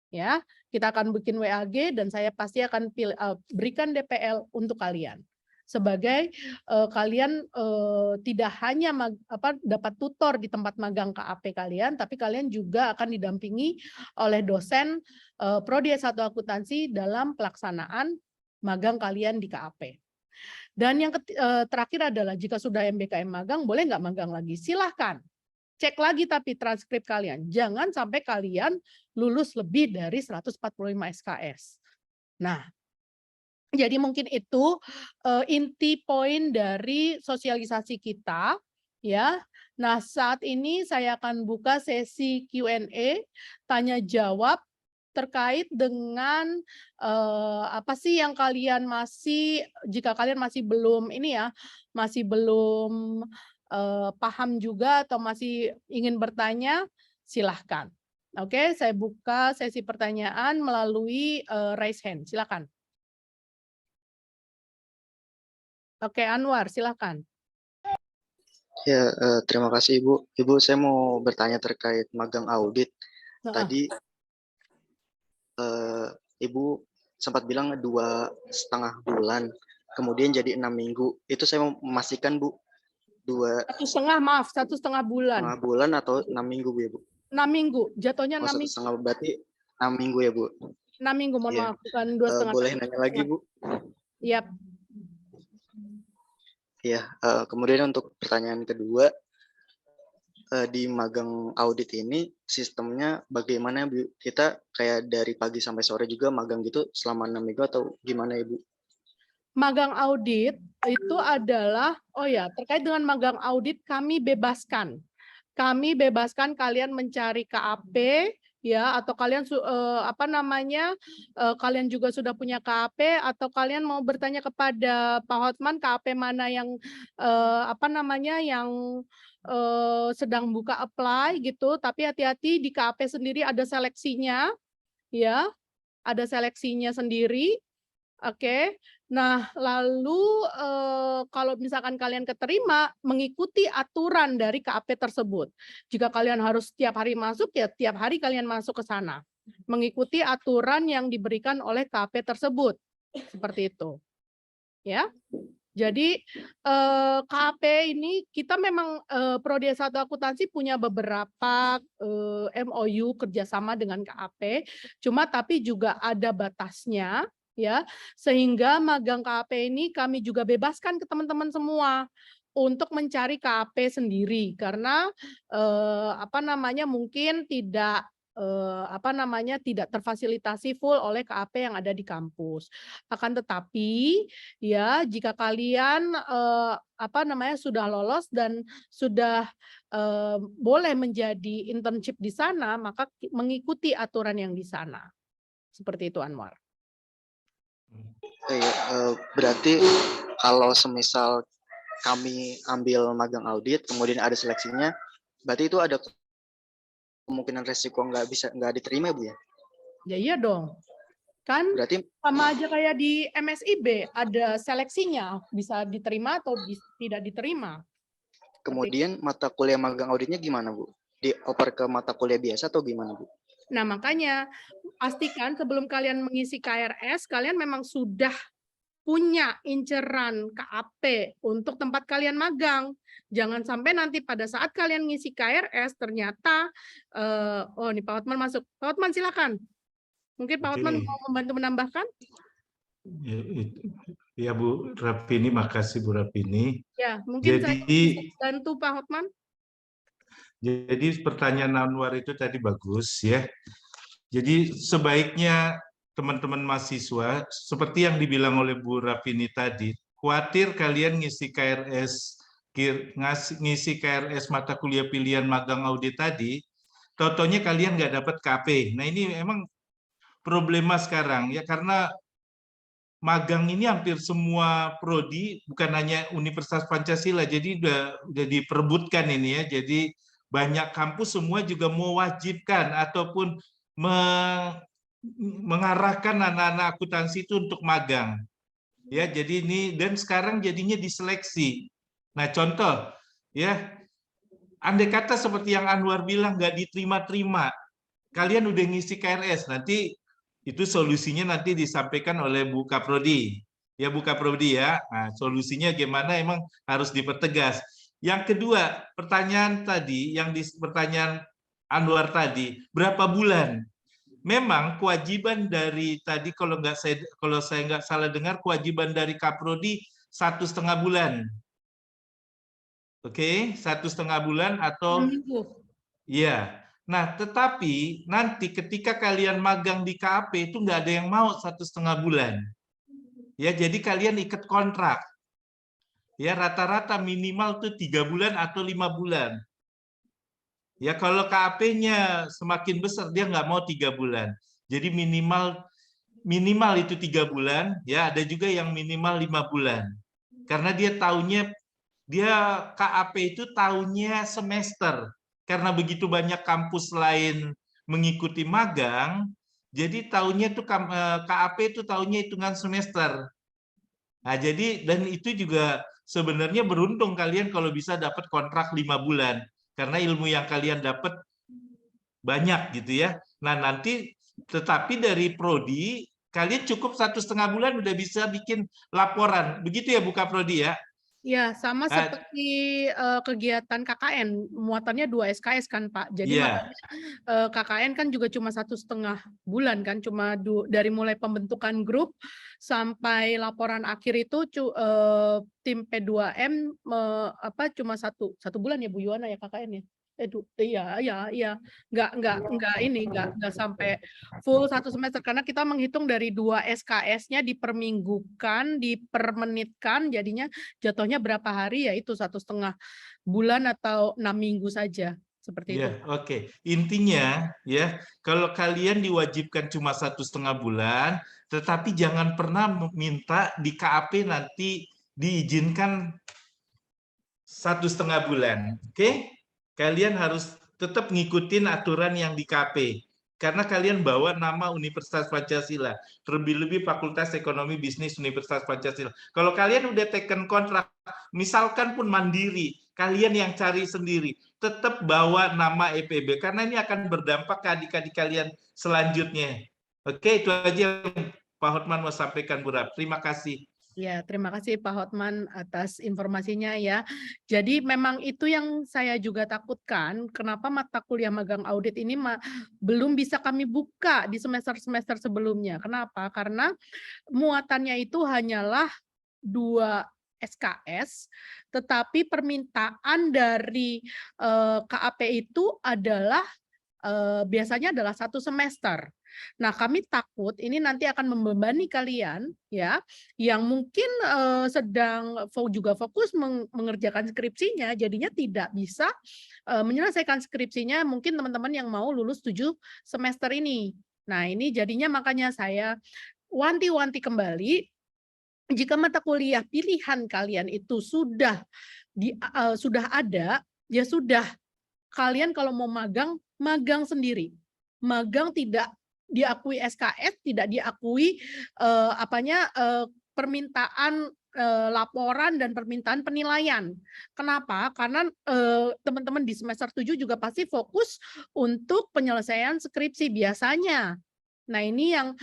Ya, kita akan bikin WAG dan saya pasti akan berikan DPL untuk kalian. Sebagai kalian tidak hanya dapat tutor di tempat magang KAP kalian, tapi kalian juga akan didampingi oleh dosen Prodi S1 Akuntansi dalam pelaksanaan magang kalian di KAP. Dan yang terakhir adalah jika sudah MBKM magang, boleh nggak magang lagi? Silahkan. Cek lagi tapi transkrip kalian. Jangan sampai kalian lulus lebih dari 145 SKS. Nah, jadi mungkin itu inti poin dari sosialisasi kita. Ya. Nah, saat ini saya akan buka sesi Q&A, tanya jawab terkait dengan apa sih yang kalian jika kalian masih belum masih belum paham juga atau masih ingin bertanya, silahkan. Oke, saya buka sesi pertanyaan melalui raise hand, silakan. Oke, Anwar, silakan. Ya, terima kasih Ibu. Ibu, saya mau bertanya terkait magang audit. Tadi Ibu sempat bilang 2,5 bulan, kemudian jadi 6 minggu. Itu saya mau memastikan Bu, 1,5 bulan. 1,5 bulan atau 6 minggu Bu ya Bu? 6 minggu, jatuhnya 6 minggu. 1,5 berarti 6 minggu ya Bu? 6 minggu, mohon maaf, bukan 2,5. Boleh nanya lagi Bu? Iya. Iya, kemudian untuk pertanyaan kedua, di magang audit ini sistemnya bagaimana Bu? Kita kayak dari pagi sampai sore juga magang gitu selama 6 minggu atau gimana Ibu? Magang audit itu adalah, oh ya, terkait dengan magang audit kami bebaskan. Kami bebaskan kalian mencari KAP ya, atau kalian kalian juga sudah punya KAP, atau kalian mau bertanya kepada Pak Hotman KAP mana yang sedang buka apply gitu. Tapi hati-hati, di KAP sendiri ada seleksinya ya, ada seleksinya sendiri. Oke. Nah, lalu kalau misalkan kalian keterima, mengikuti aturan dari KAP tersebut. Jika kalian harus tiap hari masuk, ya tiap hari kalian masuk ke sana. Mengikuti aturan yang diberikan oleh KAP tersebut. Seperti itu. Ya. Jadi KAP ini kita memang Prodi S1 Akuntansi punya beberapa MOU kerjasama dengan KAP, tapi juga ada batasnya ya, sehingga magang KAP ini kami juga bebaskan ke teman-teman semua untuk mencari KAP sendiri karena mungkin tidak terfasilitasi full oleh KAP yang ada di kampus. Akan tetapi ya, jika kalian sudah lolos dan sudah boleh menjadi internship di sana, maka mengikuti aturan yang di sana. Seperti itu, Anwar. Berarti kalau semisal kami ambil magang audit, kemudian ada seleksinya, berarti itu ada kemungkinan resiko nggak diterima, Bu ya? Ya iya dong. Kan berarti sama aja kayak di MSIB, ada seleksinya, bisa diterima atau tidak diterima. Kemudian mata kuliah magang auditnya gimana, Bu? Dioper ke mata kuliah biasa atau gimana, Bu? Nah, makanya pastikan sebelum kalian mengisi KRS, kalian memang sudah punya inceran KAP untuk tempat kalian magang. Jangan sampai nanti pada saat kalian ngisi KRS ternyata ini Pak Hotman masuk. Pak Hotman silakan. Mungkin Pak Hotman mau membantu menambahkan? Ya Bu Rapini, makasih Bu Rapini. Ya, mungkin saya bisa bantu Pak Hotman. Jadi pertanyaan Anwar itu tadi bagus ya. Jadi sebaiknya teman-teman mahasiswa, seperti yang dibilang oleh Bu Rapini tadi, khawatir kalian ngisi KRS mata kuliah pilihan magang audit tadi, totonya kalian nggak dapat KP. Nah ini memang problema sekarang ya, karena magang ini hampir semua prodi, bukan hanya Universitas Pancasila, jadi udah diperebutkan ini ya. Jadi banyak kampus semua juga mewajibkan ataupun mengarahkan anak-anak akuntansi itu untuk magang. Ya, jadi ini, dan sekarang jadinya diseleksi. Nah, contoh ya, andai kata seperti yang Anwar bilang nggak diterima-terima, kalian udah ngisi KRS, nanti itu solusinya nanti disampaikan oleh Bu Kaprodi. Ya Bu Kaprodi ya. Nah, solusinya gimana emang harus dipertegas. Yang kedua, pertanyaan tadi, pertanyaan Anwar tadi, berapa bulan? Memang kewajiban dari tadi kalau saya nggak salah dengar, kewajiban dari Kaprodi 1,5 bulan. Oke, 1,5 bulan atau ya. Nah, tetapi nanti ketika kalian magang di KAP itu nggak ada yang mau 1,5 bulan. Ya, jadi kalian ikat kontrak. Ya, rata-rata minimal tuh 3 bulan atau 5 bulan. Ya, kalau KAP-nya semakin besar, dia nggak mau 3 bulan. Jadi minimal itu 3 bulan, ya ada juga yang minimal 5 bulan. Karena dia KAP itu tahunnya semester. Karena begitu banyak kampus lain mengikuti magang, jadi tahunnya itu KAP itu tahunnya hitungan semester. Nah, jadi dan itu juga sebenarnya beruntung kalian kalau bisa dapat kontrak 5 bulan. Karena ilmu yang kalian dapat banyak gitu ya. Nah nanti tetapi dari prodi kalian cukup 1,5 bulan udah bisa bikin laporan. Begitu ya Bu Kaprodi ya? Ya, sama seperti kegiatan KKN, muatannya 2 SKS kan Pak. Jadi makanya KKN kan juga cuma 1,5 bulan kan, cuma dari mulai pembentukan grup sampai laporan akhir itu tim P2M cuma satu bulan ya Bu Yuwana ya KKN ya? Iya, iya, iya. Nggak sampai full 1 semester karena kita menghitung dari 2 SKS-nya diperminggukan, dipermenitkan, jadinya jatuhnya berapa hari ya itu 1,5 bulan atau 6 minggu saja seperti itu. Ya, oke. Intinya ya, kalau kalian diwajibkan cuma 1,5 bulan, tetapi jangan pernah minta di KAP nanti diizinkan 1,5 bulan. Oke? Kalian harus tetap ngikutin aturan yang di KP. Karena kalian bawa nama Universitas Pancasila. Terlebih-lebih Fakultas Ekonomi Bisnis Universitas Pancasila. Kalau kalian udah taken kontrak, misalkan pun mandiri, kalian yang cari sendiri, tetap bawa nama EPB. Karena ini akan berdampak ke adik-adik kalian selanjutnya. Oke, itu aja yang Pak Hotman mau sampaikan, Bu Rab. Terima kasih. Ya, terima kasih Pak Hotman atas informasinya ya. Jadi memang itu yang saya juga takutkan, kenapa mata kuliah magang audit ini belum bisa kami buka di semester-semester sebelumnya. Kenapa? Karena muatannya itu hanyalah 2 SKS, tetapi permintaan dari KAP itu adalah biasanya adalah 1 semester. Nah, kami takut ini nanti akan membebani kalian ya, yang mungkin sedang juga fokus mengerjakan skripsinya, jadinya tidak bisa menyelesaikan skripsinya mungkin teman-teman yang mau lulus 7 semester ini. Nah, ini jadinya makanya saya wanti-wanti kembali, jika mata kuliah pilihan kalian itu sudah ada, ya sudah, kalian kalau mau magang, magang sendiri. Magang tidak diakui SKS, tidak diakui permintaan laporan dan permintaan penilaian. Kenapa? Karena teman-teman di semester 7 juga pasti fokus untuk penyelesaian skripsi biasanya. Nah, ini yang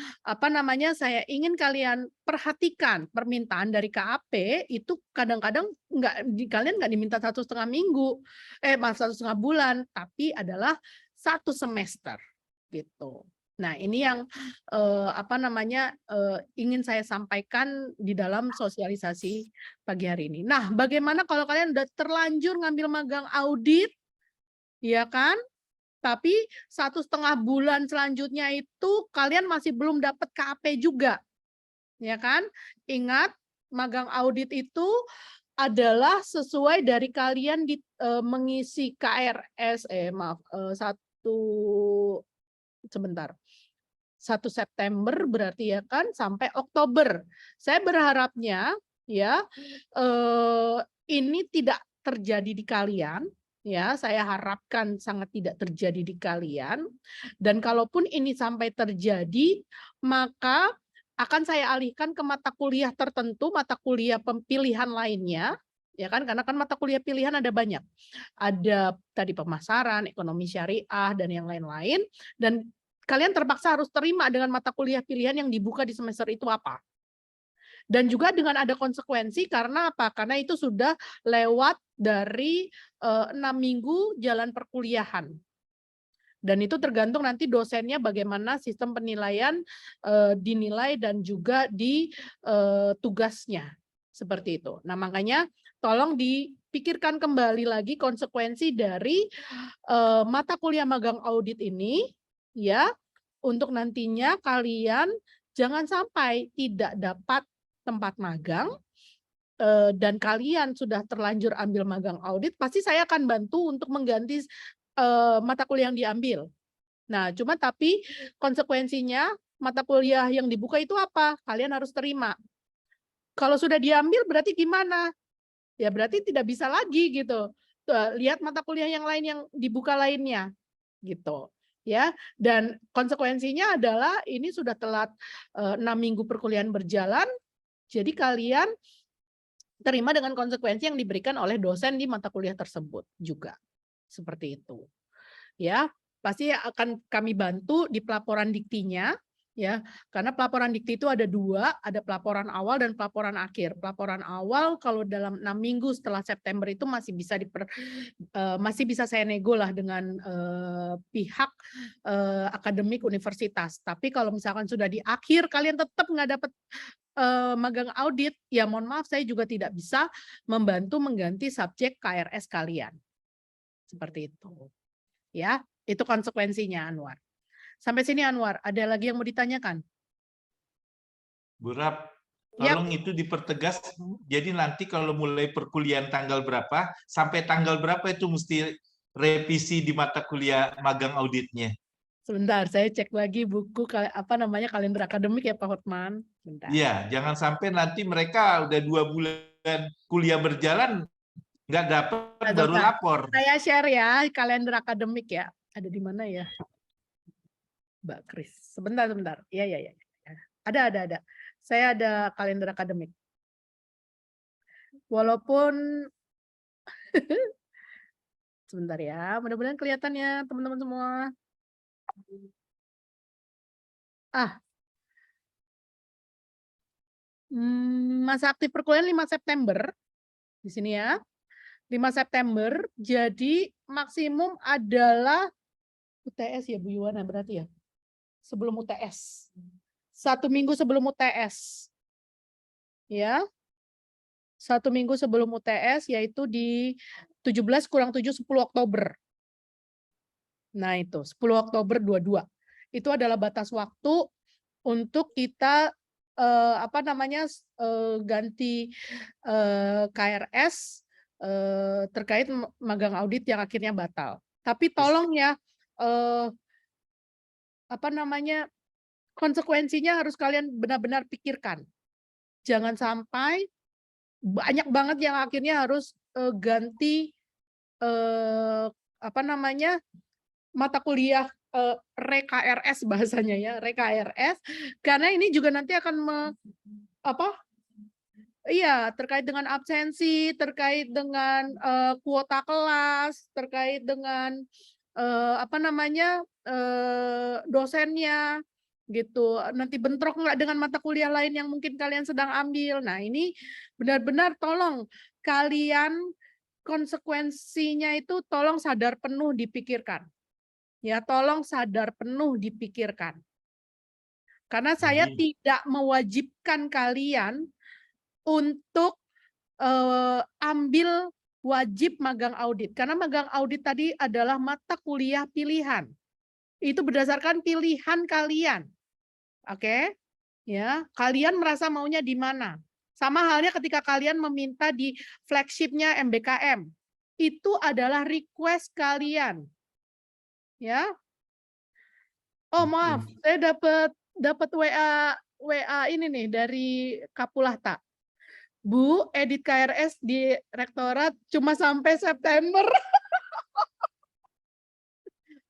saya ingin kalian perhatikan, permintaan dari KAP itu kadang-kadang kalian nggak diminta 1,5 minggu, 1,5 bulan, tapi adalah 1 semester gitu. Nah, ini yang ingin saya sampaikan di dalam sosialisasi pagi hari ini. Nah, bagaimana kalau kalian udah terlanjur ngambil magang audit, ya kan? Tapi 1,5 bulan selanjutnya itu kalian masih belum dapat KAP juga, ya kan? Ingat, magang audit itu adalah sesuai dari kalian mengisi KRS, 1 September berarti ya kan, sampai Oktober. Saya berharapnya ya ini tidak terjadi di kalian. Ya, saya harapkan sangat tidak terjadi di kalian. Dan kalaupun ini sampai terjadi, maka akan saya alihkan ke mata kuliah tertentu, mata kuliah pilihan lainnya, ya kan? Karena kan mata kuliah pilihan ada banyak. Ada tadi pemasaran, ekonomi syariah, dan yang lain-lain. Dan kalian terpaksa harus terima dengan mata kuliah pilihan yang dibuka di semester itu apa. Dan juga dengan ada konsekuensi karena apa? Karena itu sudah lewat dari 6 minggu jalan perkuliahan. Dan itu tergantung nanti dosennya bagaimana sistem penilaian dinilai dan juga di tugasnya. Seperti itu. Nah, makanya tolong dipikirkan kembali lagi konsekuensi dari mata kuliah magang audit ini ya, untuk nantinya kalian jangan sampai tidak dapat tempat magang dan kalian sudah terlanjur ambil magang audit, pasti saya akan bantu untuk mengganti mata kuliah yang diambil. Nah, tapi konsekuensinya mata kuliah yang dibuka itu apa? Kalian harus terima. Kalau sudah diambil berarti gimana? Ya berarti tidak bisa lagi gitu. Lihat mata kuliah yang lain yang dibuka lainnya gitu. Ya, dan konsekuensinya adalah ini sudah telat 6 minggu perkuliahan berjalan, jadi kalian terima dengan konsekuensi yang diberikan oleh dosen di mata kuliah tersebut juga. Seperti itu. Ya, pasti akan kami bantu di pelaporan diktinya ya, karena pelaporan dikti itu ada 2, ada pelaporan awal dan pelaporan akhir. Pelaporan awal kalau dalam 6 minggu setelah September itu masih bisa saya nego lah dengan pihak akademik universitas. Tapi kalau misalkan sudah di akhir kalian tetap nggak dapat magang audit, ya mohon maaf saya juga tidak bisa membantu mengganti subjek KRS kalian. Seperti itu. Ya, itu konsekuensinya Anwar. Sampai sini Anwar, ada lagi yang mau ditanyakan? Bu Rap, Ya, tolong itu dipertegas. Jadi nanti kalau mulai perkuliahan tanggal berapa, sampai tanggal berapa itu mesti revisi di mata kuliah magang auditnya. sebentar, saya cek lagi buku kalender akademik ya Pak Hotman. Bentar. Iya, jangan sampai nanti mereka udah 2 bulan kuliah berjalan nggak dapat baru Sebentar. lapor. Saya share ya kalender akademik ya. Ada di mana ya? Mbak Kris. Sebentar. Ya. Ada. Saya ada kalender akademik. Walaupun sebentar ya, mudah-mudahan kelihatan ya teman-teman semua. Masa aktif perkuliahan 5 September. Di sini ya. 5 September, jadi maksimum adalah UTS ya Bu Yuwana berarti ya? Sebelum UTS. 1 minggu sebelum UTS. Ya. 1 minggu sebelum UTS, yaitu di 17 kurang 7, 10 Oktober. Nah itu, 10 Oktober 22. Itu adalah batas waktu untuk kita ganti KRS terkait magang audit yang akhirnya batal. Tapi tolong ya, konsekuensinya harus kalian benar-benar pikirkan. Jangan sampai banyak banget yang akhirnya harus ganti mata kuliah re-KRS bahasanya ya, re-KRS, karena ini juga nanti akan terkait dengan absensi, terkait dengan kuota kelas, terkait dengan dosennya gitu. Nanti bentrok nggak dengan mata kuliah lain yang mungkin kalian sedang ambil. Nah, ini benar-benar tolong kalian konsekuensinya itu tolong sadar penuh dipikirkan. Ya, tolong sadar penuh dipikirkan. Karena saya tidak mewajibkan kalian untuk ambil wajib magang audit. Karena magang audit tadi adalah mata kuliah pilihan. Itu berdasarkan pilihan kalian. Oke? Ya, kalian merasa maunya di mana? Sama halnya ketika kalian meminta di flagship-nya MBKM. Itu adalah request kalian. Ya. Oh, maaf, saya dapat WA ini nih dari Kapulahta. Bu, edit KRS di rektorat cuma sampai September.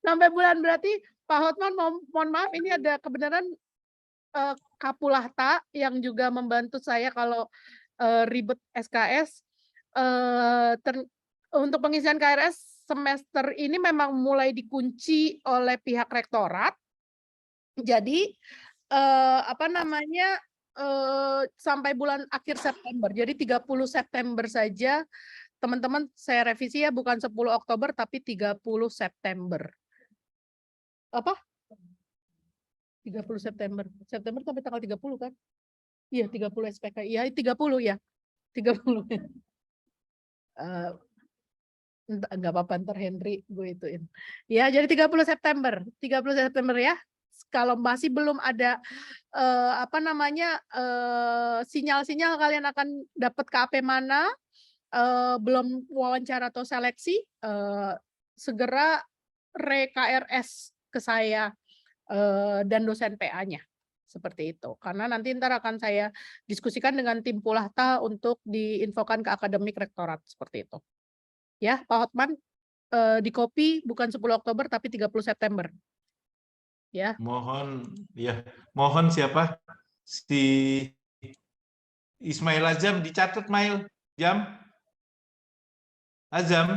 Sampai bulan berarti Pak Hotman mohon maaf ini ada kebenaran Kapulahta yang juga membantu saya kalau ribet SKS. Untuk pengisian KRS semester ini memang mulai dikunci oleh pihak rektorat. Jadi sampai bulan akhir September. Jadi 30 September saja teman-teman saya revisi ya, bukan 10 Oktober tapi 30 September. Apa? 30 September. September sampai tanggal 30 kan? Iya, 30 SPK. Iya, 30 ya. 30. Enggak apa-apa ntar Henry gue ituin. Ya, jadi 30 September. 30 September ya. Kalau masih belum ada sinyal-sinyal kalian akan dapat KAP mana, belum wawancara atau seleksi, segera re-KRS ke saya dan dosen PA-nya. Seperti itu. Karena nanti ntar akan saya diskusikan dengan tim Pulahta untuk diinfokan ke akademik rektorat. Seperti itu. Ya, Pak Hotman, di copy bukan 10 Oktober tapi 30 September. Ya. Mohon siapa? Si Ismail Azam dicatat, Mail. Azam.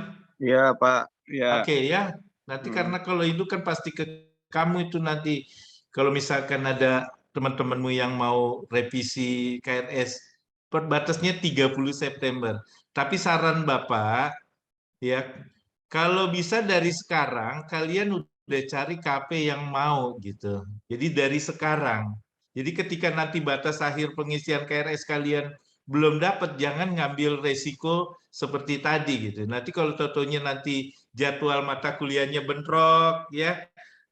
Iya, Pak. Ya. Oke ya. Nanti karena kalau itu kan pasti ke kamu itu nanti kalau misalkan ada teman-temanmu yang mau revisi KRS, batasnya 30 September. Tapi saran Bapak, ya, kalau bisa dari sekarang kalian udah cari KP yang mau gitu. Jadi dari sekarang. Jadi ketika nanti batas akhir pengisian KRS kalian belum dapat, jangan ngambil resiko seperti tadi gitu. Nanti kalau totonya nanti jadwal mata kuliahnya bentrok, ya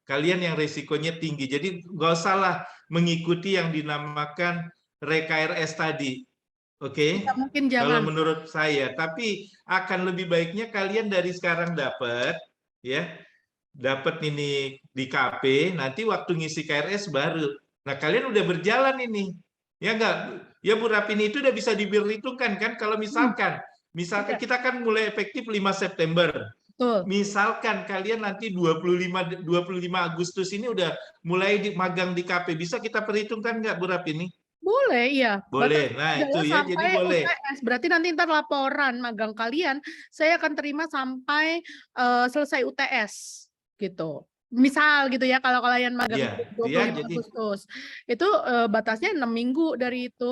kalian yang resikonya tinggi. Jadi nggak usahlah mengikuti yang dinamakan RKRS tadi. Oke, Ya, mungkin kalau jangan. menurut saya, tapi akan lebih baiknya kalian dari sekarang dapat, ya, dapat ini di KP, nanti waktu ngisi KRS baru. Nah, kalian udah berjalan ini, ya enggak? Ya Bu Rapini itu udah bisa diperhitungkan kan? Kalau misalkan Iya, kita kan mulai efektif 5 September. betul. Misalkan kalian nanti 25 Agustus ini udah mulai magang di KP, bisa kita perhitungkan nggak Bu Rapini? Boleh, iya. Boleh. Batasnya Nah, itu adalah ya, jadi sampai boleh. UTS. Berarti nanti ntar laporan magang kalian, saya akan terima sampai selesai UTS, gitu. Misal gitu ya, kalau kalian magang Iya, 25 jadi Agustus, itu batasnya 6 minggu dari itu.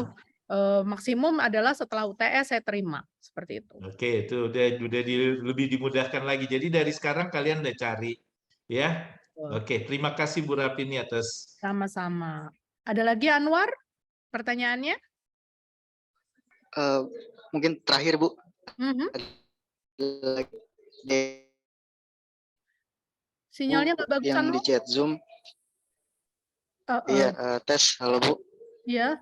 Maksimum adalah setelah UTS saya terima, seperti itu. oke, itu udah lebih dimudahkan lagi. Jadi dari sekarang kalian udah cari, ya. Betul. Oke, terima kasih Bu Rapini atas. Sama-sama. Ada lagi Anwar pertanyaannya? Mungkin terakhir Bu, Mhm. Bu, Sinyalnya nggak bagus yang di Anwar? chat Zoom. Iya, tes. Halo Bu. Iya.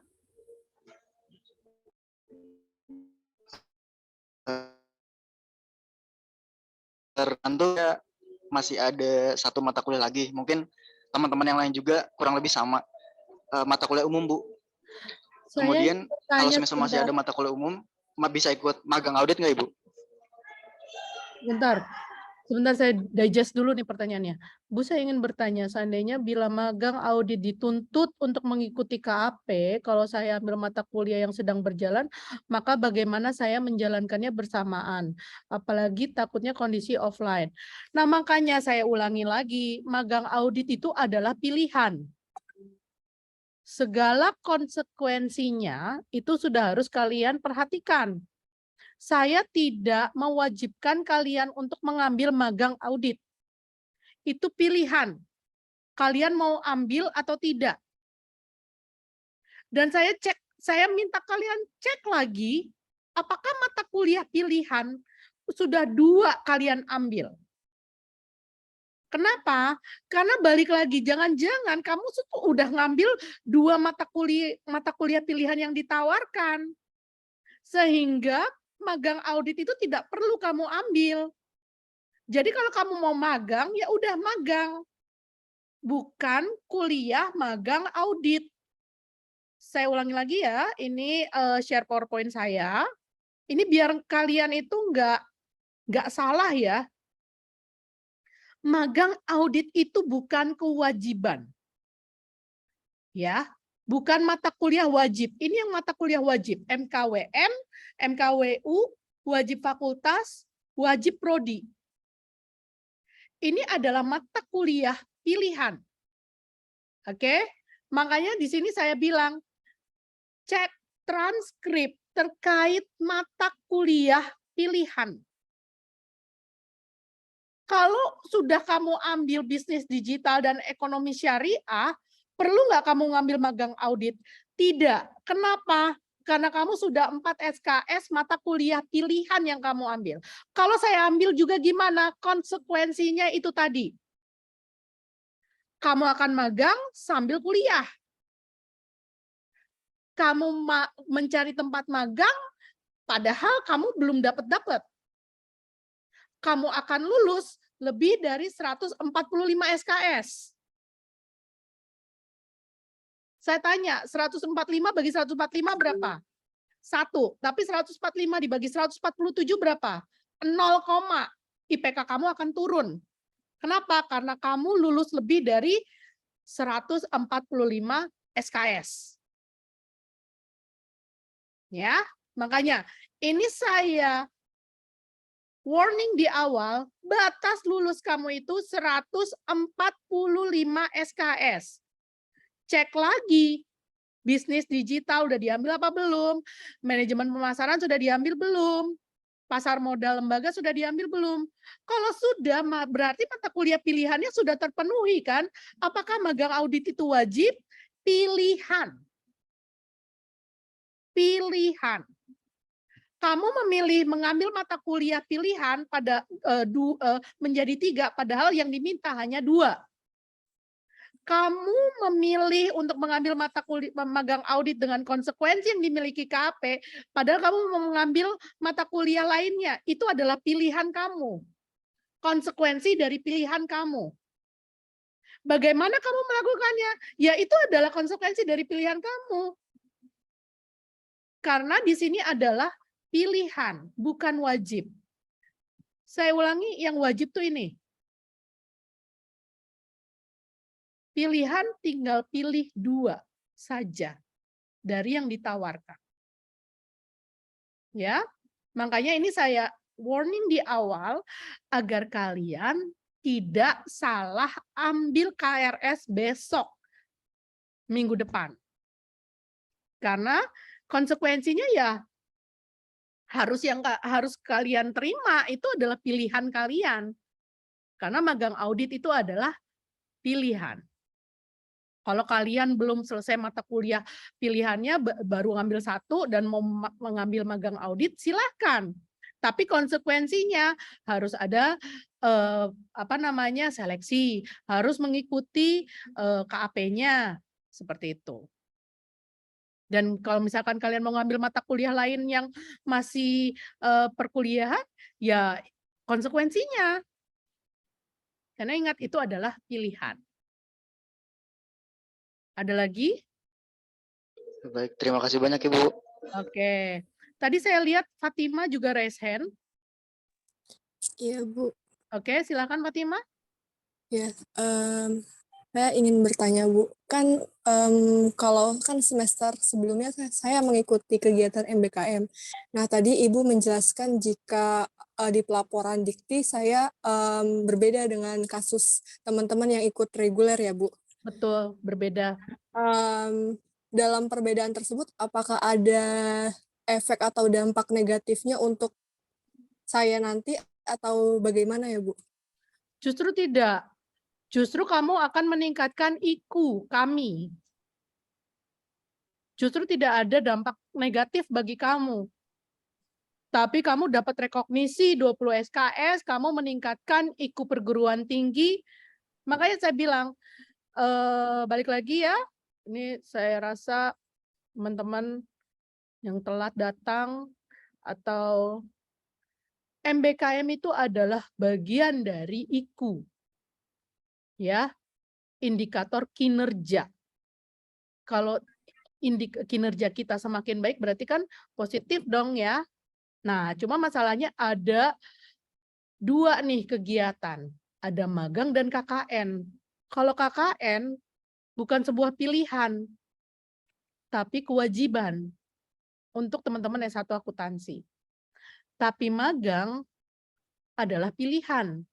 Tertentu ya masih ada satu mata kuliah lagi. Mungkin teman-teman yang lain juga kurang lebih sama. Mata kuliah umum Bu. Saya Kemudian kalau tanya semisal masih sebentar. ada mata kuliah umum, bisa ikut magang audit nggak Ibu? Sebentar saya digest dulu nih pertanyaannya. Bu, saya ingin bertanya, seandainya bila magang audit dituntut untuk mengikuti KAP, kalau saya ambil mata kuliah yang sedang berjalan, maka bagaimana saya menjalankannya bersamaan? Apalagi takutnya kondisi offline. Nah, makanya saya ulangi lagi, magang audit itu adalah pilihan. Segala konsekuensinya itu sudah harus kalian perhatikan. Saya tidak mewajibkan kalian untuk mengambil magang audit. Itu pilihan. Kalian mau ambil atau tidak. Dan saya minta kalian cek lagi, apakah mata kuliah pilihan sudah 2 kalian ambil. Kenapa? Karena balik lagi, jangan-jangan kamu udah ngambil 2 mata kuliah pilihan yang ditawarkan. Sehingga magang audit itu tidak perlu kamu ambil. Jadi kalau kamu mau magang, ya udah magang. Bukan kuliah magang audit. Saya ulangi lagi ya, ini share PowerPoint saya. Ini biar kalian itu nggak salah ya. Magang audit itu bukan kewajiban. Ya, bukan mata kuliah wajib. Ini yang mata kuliah wajib, MKWN, MKWU, wajib fakultas, wajib prodi. Ini adalah mata kuliah pilihan. Oke? Makanya di sini saya bilang cek transkrip terkait mata kuliah pilihan. Kalau sudah kamu ambil bisnis digital dan ekonomi syariah, perlu nggak kamu ngambil magang audit? Tidak. Kenapa? Karena kamu sudah 4 SKS mata kuliah pilihan yang kamu ambil. Kalau saya ambil juga gimana? Konsekuensinya itu tadi. Kamu akan magang sambil kuliah. Kamu mencari tempat magang, padahal kamu belum dapat. Kamu akan lulus lebih dari 145 SKS. Saya tanya, 145 bagi 145 berapa? 1. Tapi 145 dibagi 147 berapa? 0, IPK kamu akan turun. Kenapa? Karena kamu lulus lebih dari 145 SKS. Ya, makanya ini saya warning di awal, batas lulus kamu itu 145 SKS. Cek lagi, bisnis digital udah diambil apa belum? Manajemen pemasaran sudah diambil belum? Pasar modal lembaga sudah diambil belum? Kalau sudah, berarti mata kuliah pilihannya sudah terpenuhi kan? Apakah magang audit itu wajib? Pilihan. Pilihan. kamu memilih mengambil mata kuliah pilihan pada menjadi 3, padahal yang diminta hanya 2. Kamu memilih untuk mengambil mata kuliah magang audit dengan konsekuensi yang dimiliki KAP, padahal kamu mau mengambil mata kuliah lainnya. Itu adalah pilihan kamu. Konsekuensi dari pilihan kamu. Bagaimana kamu melakukannya? Ya itu adalah konsekuensi dari pilihan kamu. Karena di sini adalah pilihan, bukan wajib. Saya ulangi, yang wajib tuh ini. Pilihan tinggal pilih 2 saja dari yang ditawarkan. Ya, makanya ini saya warning di awal agar kalian tidak salah ambil KRS besok, minggu depan. Karena konsekuensinya ya harus kalian terima, itu adalah pilihan kalian. Karena magang audit itu adalah pilihan. Kalau kalian belum selesai mata kuliah pilihannya, baru ngambil 1 dan mau mengambil magang audit, silakan. Tapi konsekuensinya harus ada seleksi, harus mengikuti KAP-nya seperti itu. Dan kalau misalkan kalian mau ngambil mata kuliah lain yang masih perkuliahan, ya konsekuensinya. Karena ingat itu adalah pilihan. Ada lagi? Baik, terima kasih banyak Ibu. Oke. Tadi saya lihat Fatima juga raise hand. Iya, Bu. Oke, silakan Fatima. Ya, saya ingin bertanya, Bu. Kan kalau kan semester sebelumnya saya mengikuti kegiatan MBKM. Nah, tadi Ibu menjelaskan jika di pelaporan dikti saya berbeda dengan kasus teman-teman yang ikut reguler ya, Bu. Betul, berbeda. Dalam perbedaan tersebut, apakah ada efek atau dampak negatifnya untuk saya nanti atau bagaimana ya, Bu? Justru tidak. Justru kamu akan meningkatkan IQ kami. Justru tidak ada dampak negatif bagi kamu. Tapi kamu dapat rekognisi 20 SKS, kamu meningkatkan IQ perguruan tinggi. Makanya saya bilang, balik lagi ya, ini saya rasa teman-teman yang telat datang atau MBKM itu adalah bagian dari IQ. Ya, indikator kinerja. Kalau kinerja kita semakin baik berarti kan positif dong ya. Nah, cuma masalahnya ada 2 nih kegiatan. Ada magang dan KKN. Kalau KKN bukan sebuah pilihan, tapi kewajiban untuk teman-teman S1 akuntansi. Tapi magang adalah pilihan.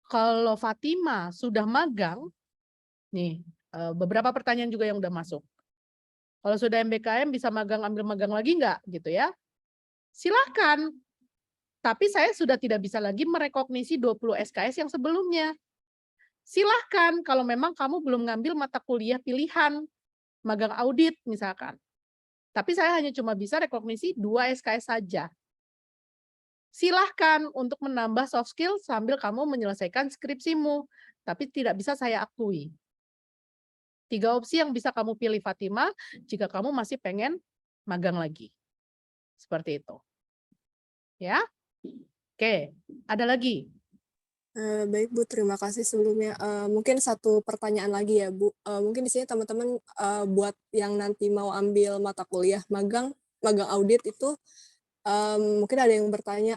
Kalau Fatima sudah magang, nih beberapa pertanyaan juga yang udah masuk. Kalau sudah MBKM bisa magang, ambil magang lagi nggak gitu ya? Silakan. Tapi saya sudah tidak bisa lagi merekognisi 20 SKS yang sebelumnya. Silahkan kalau memang kamu belum ngambil mata kuliah pilihan, magang audit misalkan. Tapi saya hanya cuma bisa rekognisi 2 SKS saja. Silahkan untuk menambah soft skill sambil kamu menyelesaikan skripsimu, tapi tidak bisa saya akui. 3 opsi yang bisa kamu pilih Fatima jika kamu masih pengen magang lagi. Seperti itu. Ya. Oke, ada lagi? Baik Bu, terima kasih sebelumnya. Mungkin satu pertanyaan lagi ya Bu. Mungkin di sini teman-teman buat yang nanti mau ambil mata kuliah magang audit itu mungkin ada yang bertanya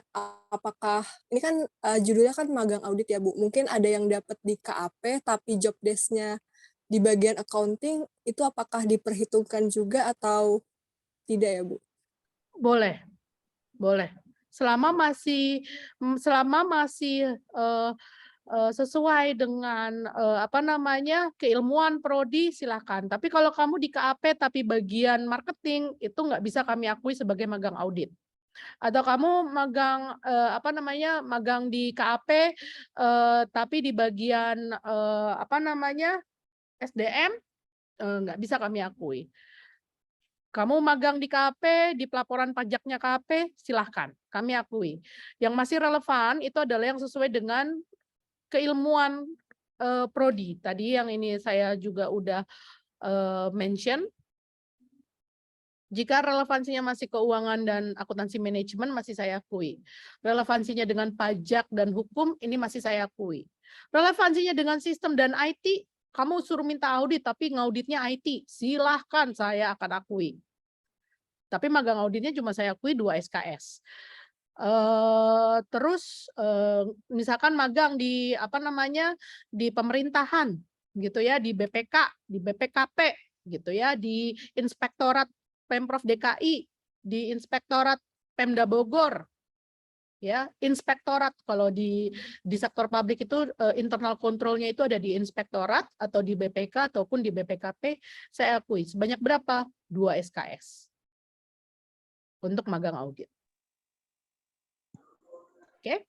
apakah ini kan judulnya kan magang audit ya Bu. Mungkin ada yang dapat di KAP tapi job desk-nya di bagian accounting itu apakah diperhitungkan juga atau tidak ya Bu? Boleh. Boleh. Selama masih sesuai dengan keilmuan prodi silahkan. Tapi kalau kamu di KAP tapi bagian marketing itu nggak bisa kami akui sebagai magang audit. Atau kamu magang magang di KAP tapi di bagian SDM nggak bisa kami akui. Kamu magang di KAP, di pelaporan pajaknya KAP, silahkan, kami akui. Yang masih relevan itu adalah yang sesuai dengan keilmuan prodi. Tadi yang ini saya juga udah mention. Jika relevansinya masih keuangan dan akuntansi manajemen, masih saya akui. Relevansinya dengan pajak dan hukum, ini masih saya akui. Relevansinya dengan sistem dan IT, kamu suruh minta audit, tapi ngauditnya IT, silahkan, saya akan akui. Tapi magang auditnya cuma saya akui 2 SKS. Terus misalkan magang di apa namanya, di pemerintahan gitu ya, di BPK, di BPKP gitu ya, di Inspektorat Pemprov DKI, di Inspektorat Pemda Bogor, ya, inspektorat. Kalau di sektor publik itu internal kontrolnya itu ada di inspektorat atau di BPK ataupun di BPKP, saya akui. Sebanyak berapa? 2 SKS untuk magang audit. Oke.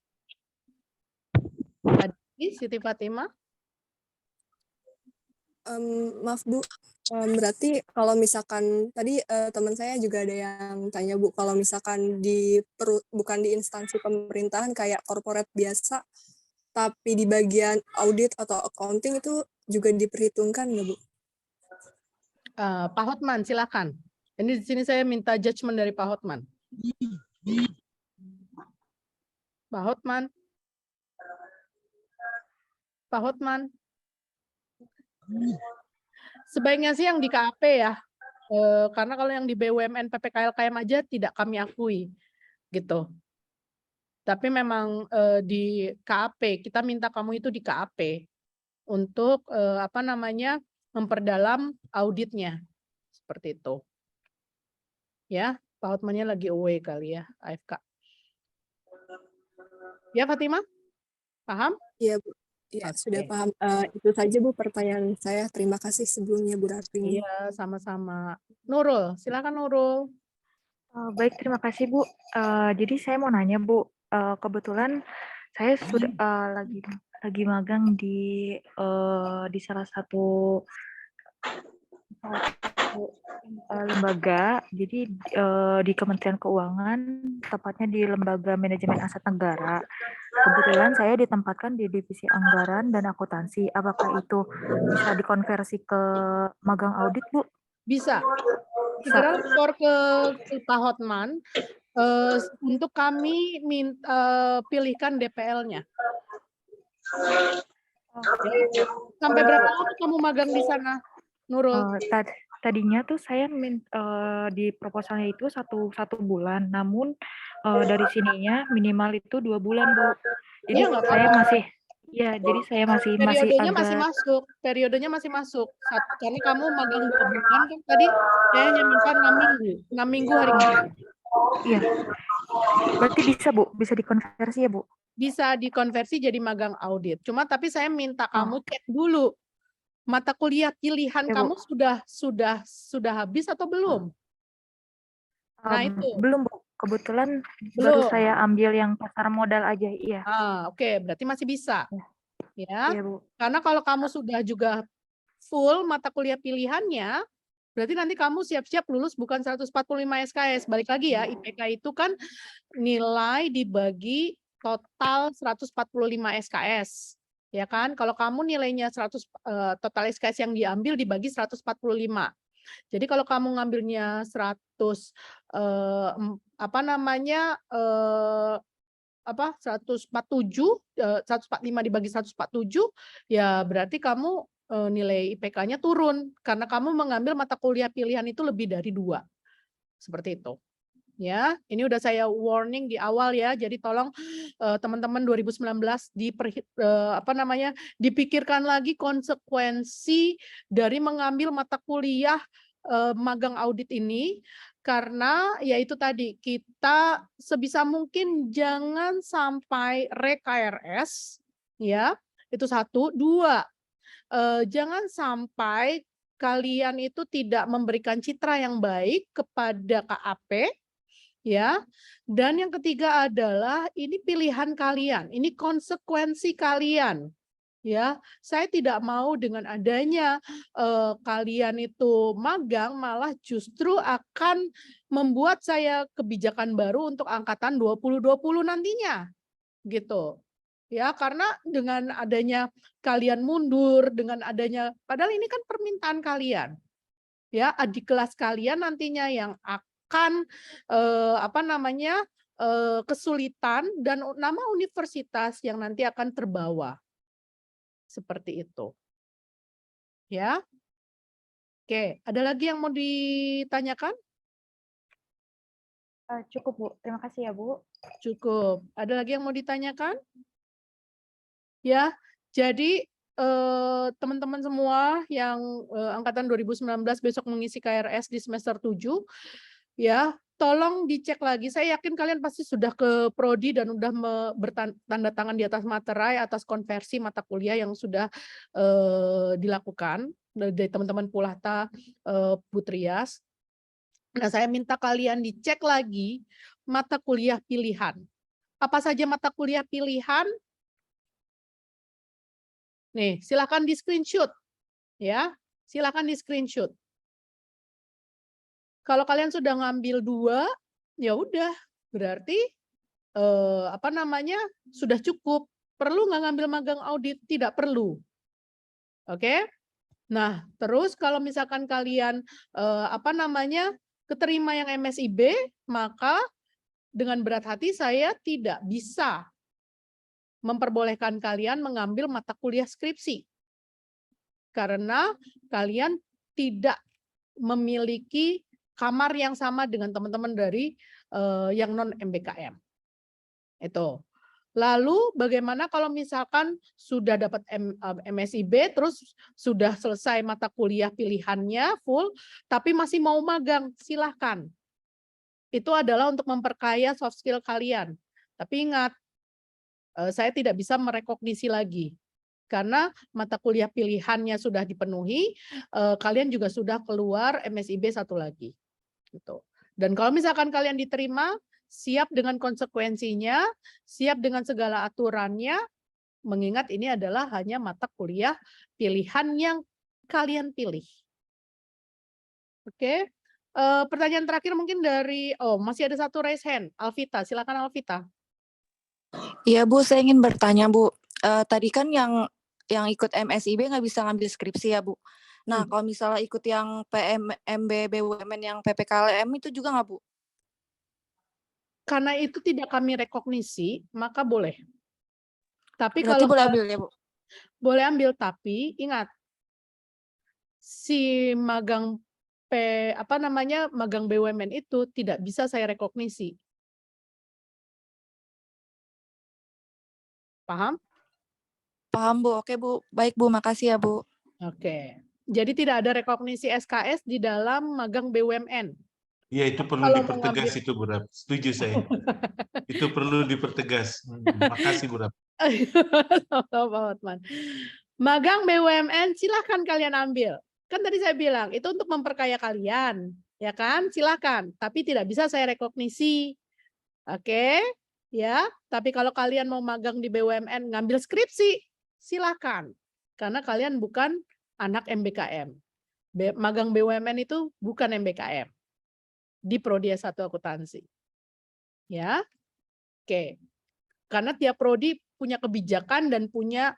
Tadi Siti Fatimah. Maaf Bu, berarti kalau misalkan tadi teman saya juga ada yang tanya Bu, kalau misalkan bukan di instansi pemerintahan kayak corporate biasa, tapi di bagian audit atau accounting itu juga diperhitungkan nggak Bu? Pak Hotman, silakan. Ini di sini saya minta judgement dari Pak Hotman. Pak Hotman. Pak Hotman. Sebaiknya sih yang di KAP ya. Karena kalau yang di BUMN PPKLKM aja tidak kami akui. Gitu. Tapi memang di KAP, kita minta kamu itu di KAP untuk apa namanya, memperdalam auditnya. Seperti itu. Ya, Pak Hotmannya lagi away kali ya, AFK. Ya, Fatimah? Paham? Iya Bu. Ya, sudah paham. Itu saja Bu pertanyaan saya. Terima kasih sebelumnya Bu Ratri. Iya, sama-sama. Nurul, silakan Nurul. Baik, terima kasih Bu. Jadi saya mau nanya Bu, kebetulan saya sudah lagi magang di salah satu lembaga, jadi di Kementerian Keuangan, tepatnya di Lembaga Manajemen Aset Negara. Kebetulan saya ditempatkan di divisi anggaran dan akuntansi. Apakah itu bisa dikonversi ke magang audit, Bu? Bisa. Segera lapor ke Pak Hotman untuk kami pilihkan DPL-nya. Sampai berapa lama kamu magang di sana, Nurul? Tadinya tuh saya di proposalnya itu satu bulan, namun dari sininya minimal itu 2 bulan, Bu. Jadi Iya, saya masih, ya, jadi saya masih periodenya agak, masih masuk, periodenya masih masuk. Karena kamu magang 2 bulan kan tadi, saya hanya minta 6 minggu hari kerja. Iya. Berarti bisa Bu, bisa dikonversi ya Bu? Bisa dikonversi jadi magang audit. Cuma tapi saya minta kamu cek dulu mata kuliah pilihan Ya, Bu. kamu sudah habis atau belum? Nah itu. Belum Bu, kebetulan baru saya ambil yang pasar modal aja, iya. Oke, berarti masih bisa. Ya. Iya, Bu. Karena kalau kamu sudah juga full mata kuliah pilihannya, berarti nanti kamu siap-siap lulus bukan 145 SKS. Balik lagi ya, IPK itu kan nilai dibagi total 145 SKS. Ya kan? Kalau kamu nilainya 100 total SKS yang diambil dibagi 145. Jadi kalau kamu ngambilnya 100 apa namanya 147 145 dibagi 147 ya berarti kamu nilai IPK-nya turun karena kamu mengambil mata kuliah pilihan itu lebih dari 2. Seperti itu. Ya, ini udah saya warning di awal ya. Jadi tolong teman-teman 2019 dipikirkan lagi konsekuensi dari mengambil mata kuliah magang audit ini karena yaitu tadi kita sebisa mungkin jangan sampai re-KRS ya. Itu 1, 2. Jangan sampai kalian itu tidak memberikan citra yang baik kepada KAP. Ya, dan yang ketiga adalah ini pilihan kalian, ini konsekuensi kalian, Ya, saya tidak mau dengan adanya kalian itu magang malah justru akan membuat saya kebijakan baru untuk angkatan 2020 nantinya gitu. Ya, karena dengan adanya kalian mundur, dengan adanya padahal ini kan permintaan kalian. Ya, adik kelas kalian nantinya yang akan apa namanya? Kesulitan dan nama universitas yang nanti akan terbawa. Seperti itu. Ya. Oke, ada lagi yang mau ditanyakan? Cukup, Bu. Terima kasih ya, Bu. Cukup. Ada lagi yang mau ditanyakan? Ya. Jadi teman-teman semua yang angkatan 2019 besok mengisi KRS di semester 7 ya, tolong dicek lagi. Saya yakin kalian pasti sudah ke prodi dan udah bertanda tangan di atas materai atas konversi mata kuliah yang sudah dilakukan dari teman-teman Pulahta Putrias. Nah, saya minta kalian dicek lagi mata kuliah pilihan. Apa saja mata kuliah pilihan? Nih, silakan di screenshot ya. Silakan di screenshot. Kalau kalian sudah ngambil 2, ya udah, berarti apa namanya? Sudah cukup. Perlu nggak ngambil magang audit? Tidak perlu. Oke? Nah, terus kalau misalkan kalian apa namanya? Keterima yang MSIB, maka dengan berat hati saya tidak bisa memperbolehkan kalian mengambil mata kuliah skripsi. Karena kalian tidak memiliki kamar yang sama dengan teman-teman dari yang non MBKM. Itu. Lalu bagaimana kalau misalkan sudah dapat MSIB terus sudah selesai mata kuliah pilihannya full tapi masih mau magang, silahkan. Itu adalah untuk memperkaya soft skill kalian. Tapi ingat, saya tidak bisa merekognisi lagi. Karena mata kuliah pilihannya sudah dipenuhi, kalian juga sudah keluar MSIB 1 lagi. Gitu. Dan kalau misalkan kalian diterima, siap dengan konsekuensinya, siap dengan segala aturannya, mengingat ini adalah hanya mata kuliah pilihan yang kalian pilih. Oke, pertanyaan terakhir mungkin dari, masih ada 1 raise hand, Alvita, silakan Alvita. Iya Bu, saya ingin bertanya Bu, tadi kan yang ikut MSIB nggak bisa ngambil skripsi ya Bu. Nah kalau misalnya ikut yang PMB BUMN yang PPKLM itu juga nggak Bu? Karena itu tidak kami rekognisi, maka boleh. Tapi Berarti kalau boleh ambil ya Bu? boleh ambil, tapi ingat, si magang magang BUMN itu tidak bisa saya rekognisi. Paham? Paham Bu, oke Bu. Baik Bu, makasih ya Bu. Oke. Jadi tidak ada rekognisi SKS di dalam magang BUMN. Ya, itu perlu Kalau dipertegas mengambil- itu, Bu Rap. Setuju saya. Itu perlu dipertegas. Makasih, Bu Rap. Pak Hotman. Magang BUMN silahkan kalian ambil. Kan tadi saya bilang itu untuk memperkaya kalian, ya kan? Silahkan. Tapi tidak bisa saya rekognisi. Oke, ya. Tapi kalau kalian mau magang di BUMN ngambil skripsi, silahkan. Karena kalian bukan anak MBKM. Magang BUMN itu bukan MBKM. Di Prodi S1 Akuntansi. Ya. Oke. Karena tiap prodi punya kebijakan dan punya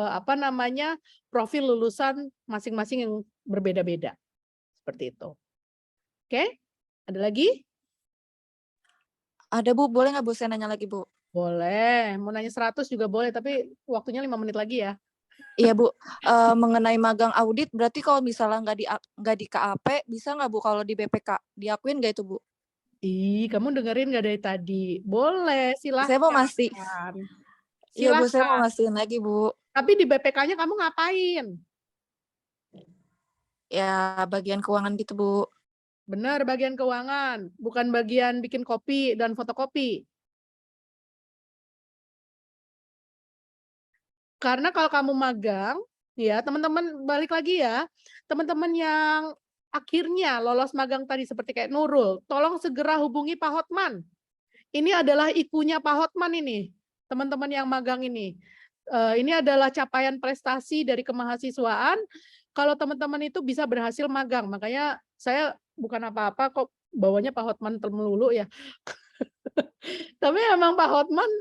apa namanya? Profil lulusan masing-masing yang berbeda-beda. Seperti itu. Oke? Ada lagi? Ada Bu, boleh nggak Bu saya nanya lagi Bu? Boleh. Mau nanya 100 juga boleh, tapi waktunya 5 menit lagi ya. Iya Bu, mengenai magang audit berarti kalau misalnya nggak di KAP bisa nggak Bu kalau di BPK diakuin nggak itu Bu? Ih, kamu dengerin nggak dari tadi? Boleh, silahkan. Saya mau masih. Iya Bu, saya mau masihin lagi Bu. Tapi di BPK-nya kamu ngapain? Ya bagian keuangan gitu Bu. Benar, bagian keuangan, bukan bagian bikin kopi dan fotokopi. Karena kalau kamu magang, ya teman-teman balik lagi ya, teman-teman yang akhirnya lolos magang tadi seperti kayak Nurul, tolong segera hubungi Pak Hotman. Ini adalah ikunya Pak Hotman ini, teman-teman yang magang ini. Ini adalah capaian prestasi dari kemahasiswaan. Kalau teman-teman itu bisa berhasil magang, makanya saya bukan apa-apa kok bawanya Pak Hotman melulu ya. Tapi emang Pak Hotman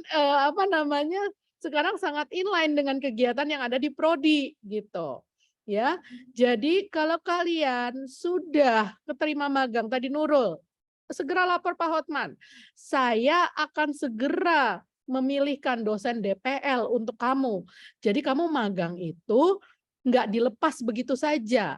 sekarang sangat inline dengan kegiatan yang ada di prodi gitu. Ya. Jadi kalau kalian sudah keterima magang tadi Nurul, segera lapor Pak Hotman. Saya akan segera memilihkan dosen DPL untuk kamu. Jadi kamu magang itu nggak dilepas begitu saja.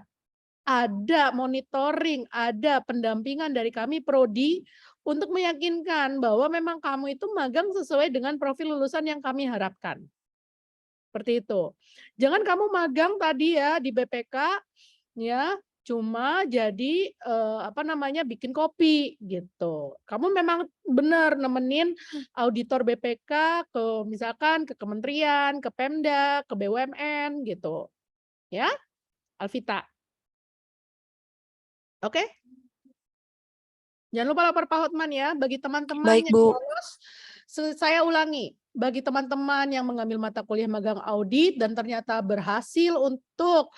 Ada monitoring, ada pendampingan dari kami prodi untuk meyakinkan bahwa memang kamu itu magang sesuai dengan profil lulusan yang kami harapkan. Seperti itu. Jangan kamu magang tadi ya di BPK ya cuma jadi bikin kopi gitu. Kamu memang benar nemenin auditor BPK ke misalkan ke kementerian, ke Pemda, ke BUMN gitu. Ya, Alvita. Oke? Jangan lupa lapor Pak Hotman ya. Bagi teman-teman Baik, yang Bu. lolos, saya ulangi. Bagi teman-teman yang mengambil mata kuliah magang audit dan ternyata berhasil untuk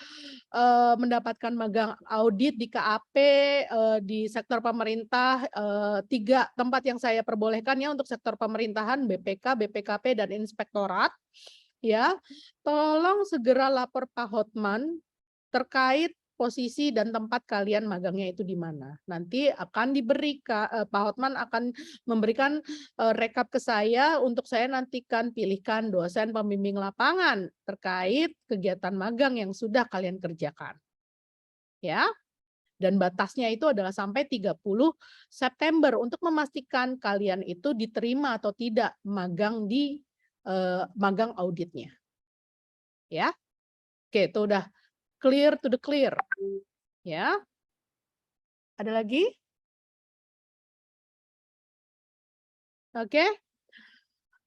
mendapatkan magang audit di KAP di sektor pemerintah, 3 tempat yang saya perbolehkan ya untuk sektor pemerintahan, BPK, BPKP, dan Inspektorat. Ya, tolong segera lapor Pak Hotman terkait posisi dan tempat kalian magangnya itu di mana. Nanti akan diberikan, Pak Hotman akan memberikan rekap ke saya untuk saya nantikan pilihkan dosen pembimbing lapangan terkait kegiatan magang yang sudah kalian kerjakan. Ya. Dan batasnya itu adalah sampai 30 September untuk memastikan kalian itu diterima atau tidak magang di magang auditnya. Ya. Oke, itu udah clear to the clear. Ya. Ada lagi? Oke.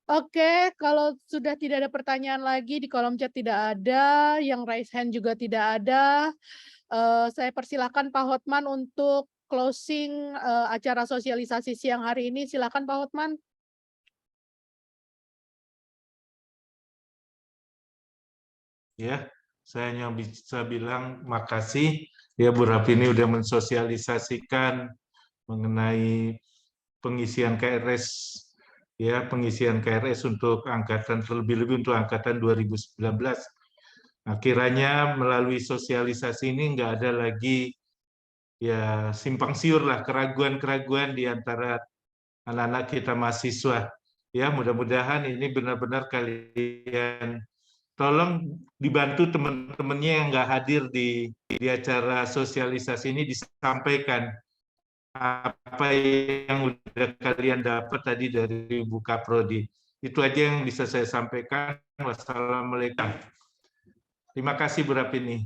Oke, kalau sudah tidak ada pertanyaan lagi di kolom chat tidak ada, yang raise hand juga tidak ada. Saya persilakan Pak Hotman untuk closing acara sosialisasi siang hari ini. Silakan Pak Hotman. Ya, saya hanya bisa bilang makasih ya Bu Rapi ini udah mensosialisasikan mengenai pengisian KRS ya, pengisian KRS untuk angkatan terlebih-lebih untuk angkatan 2019. Nah, kiranya melalui sosialisasi ini nggak ada lagi ya simpang siur lah, keraguan-keraguan di antara anak-anak kita mahasiswa. Ya, mudah-mudahan ini benar-benar kalian tolong dibantu teman-temannya yang nggak hadir di acara sosialisasi ini disampaikan apa yang udah kalian dapat tadi dari Buka Prodi. Itu aja yang bisa saya sampaikan. Wassalamualaikum. Terima kasih Bu Rapini.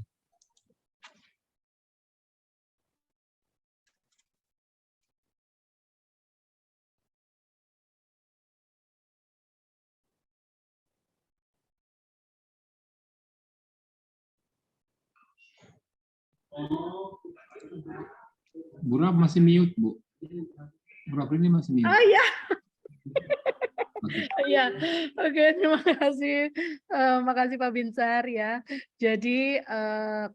Bu Rap masih mute, Bu. Bu Rap ini masih mute. Oh iya. Iya, oke, terima kasih. Makasih Pak Binsar ya. Jadi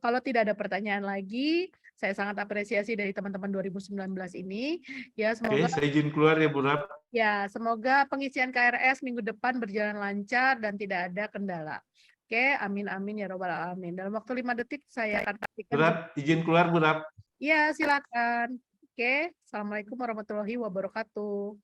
kalau tidak ada pertanyaan lagi, saya sangat apresiasi dari teman-teman 2019 ini. Ya, Oke, semoga saya izin keluar ya Bu Rap. ya, semoga pengisian KRS minggu depan berjalan lancar dan tidak ada kendala. Oke, amin amin ya robbal alamin. Dalam waktu 5 detik saya akan Bu pastikan. Rap, izin keluar Bu Rap. Ya, silakan. Oke, Assalamualaikum warahmatullahi wabarakatuh.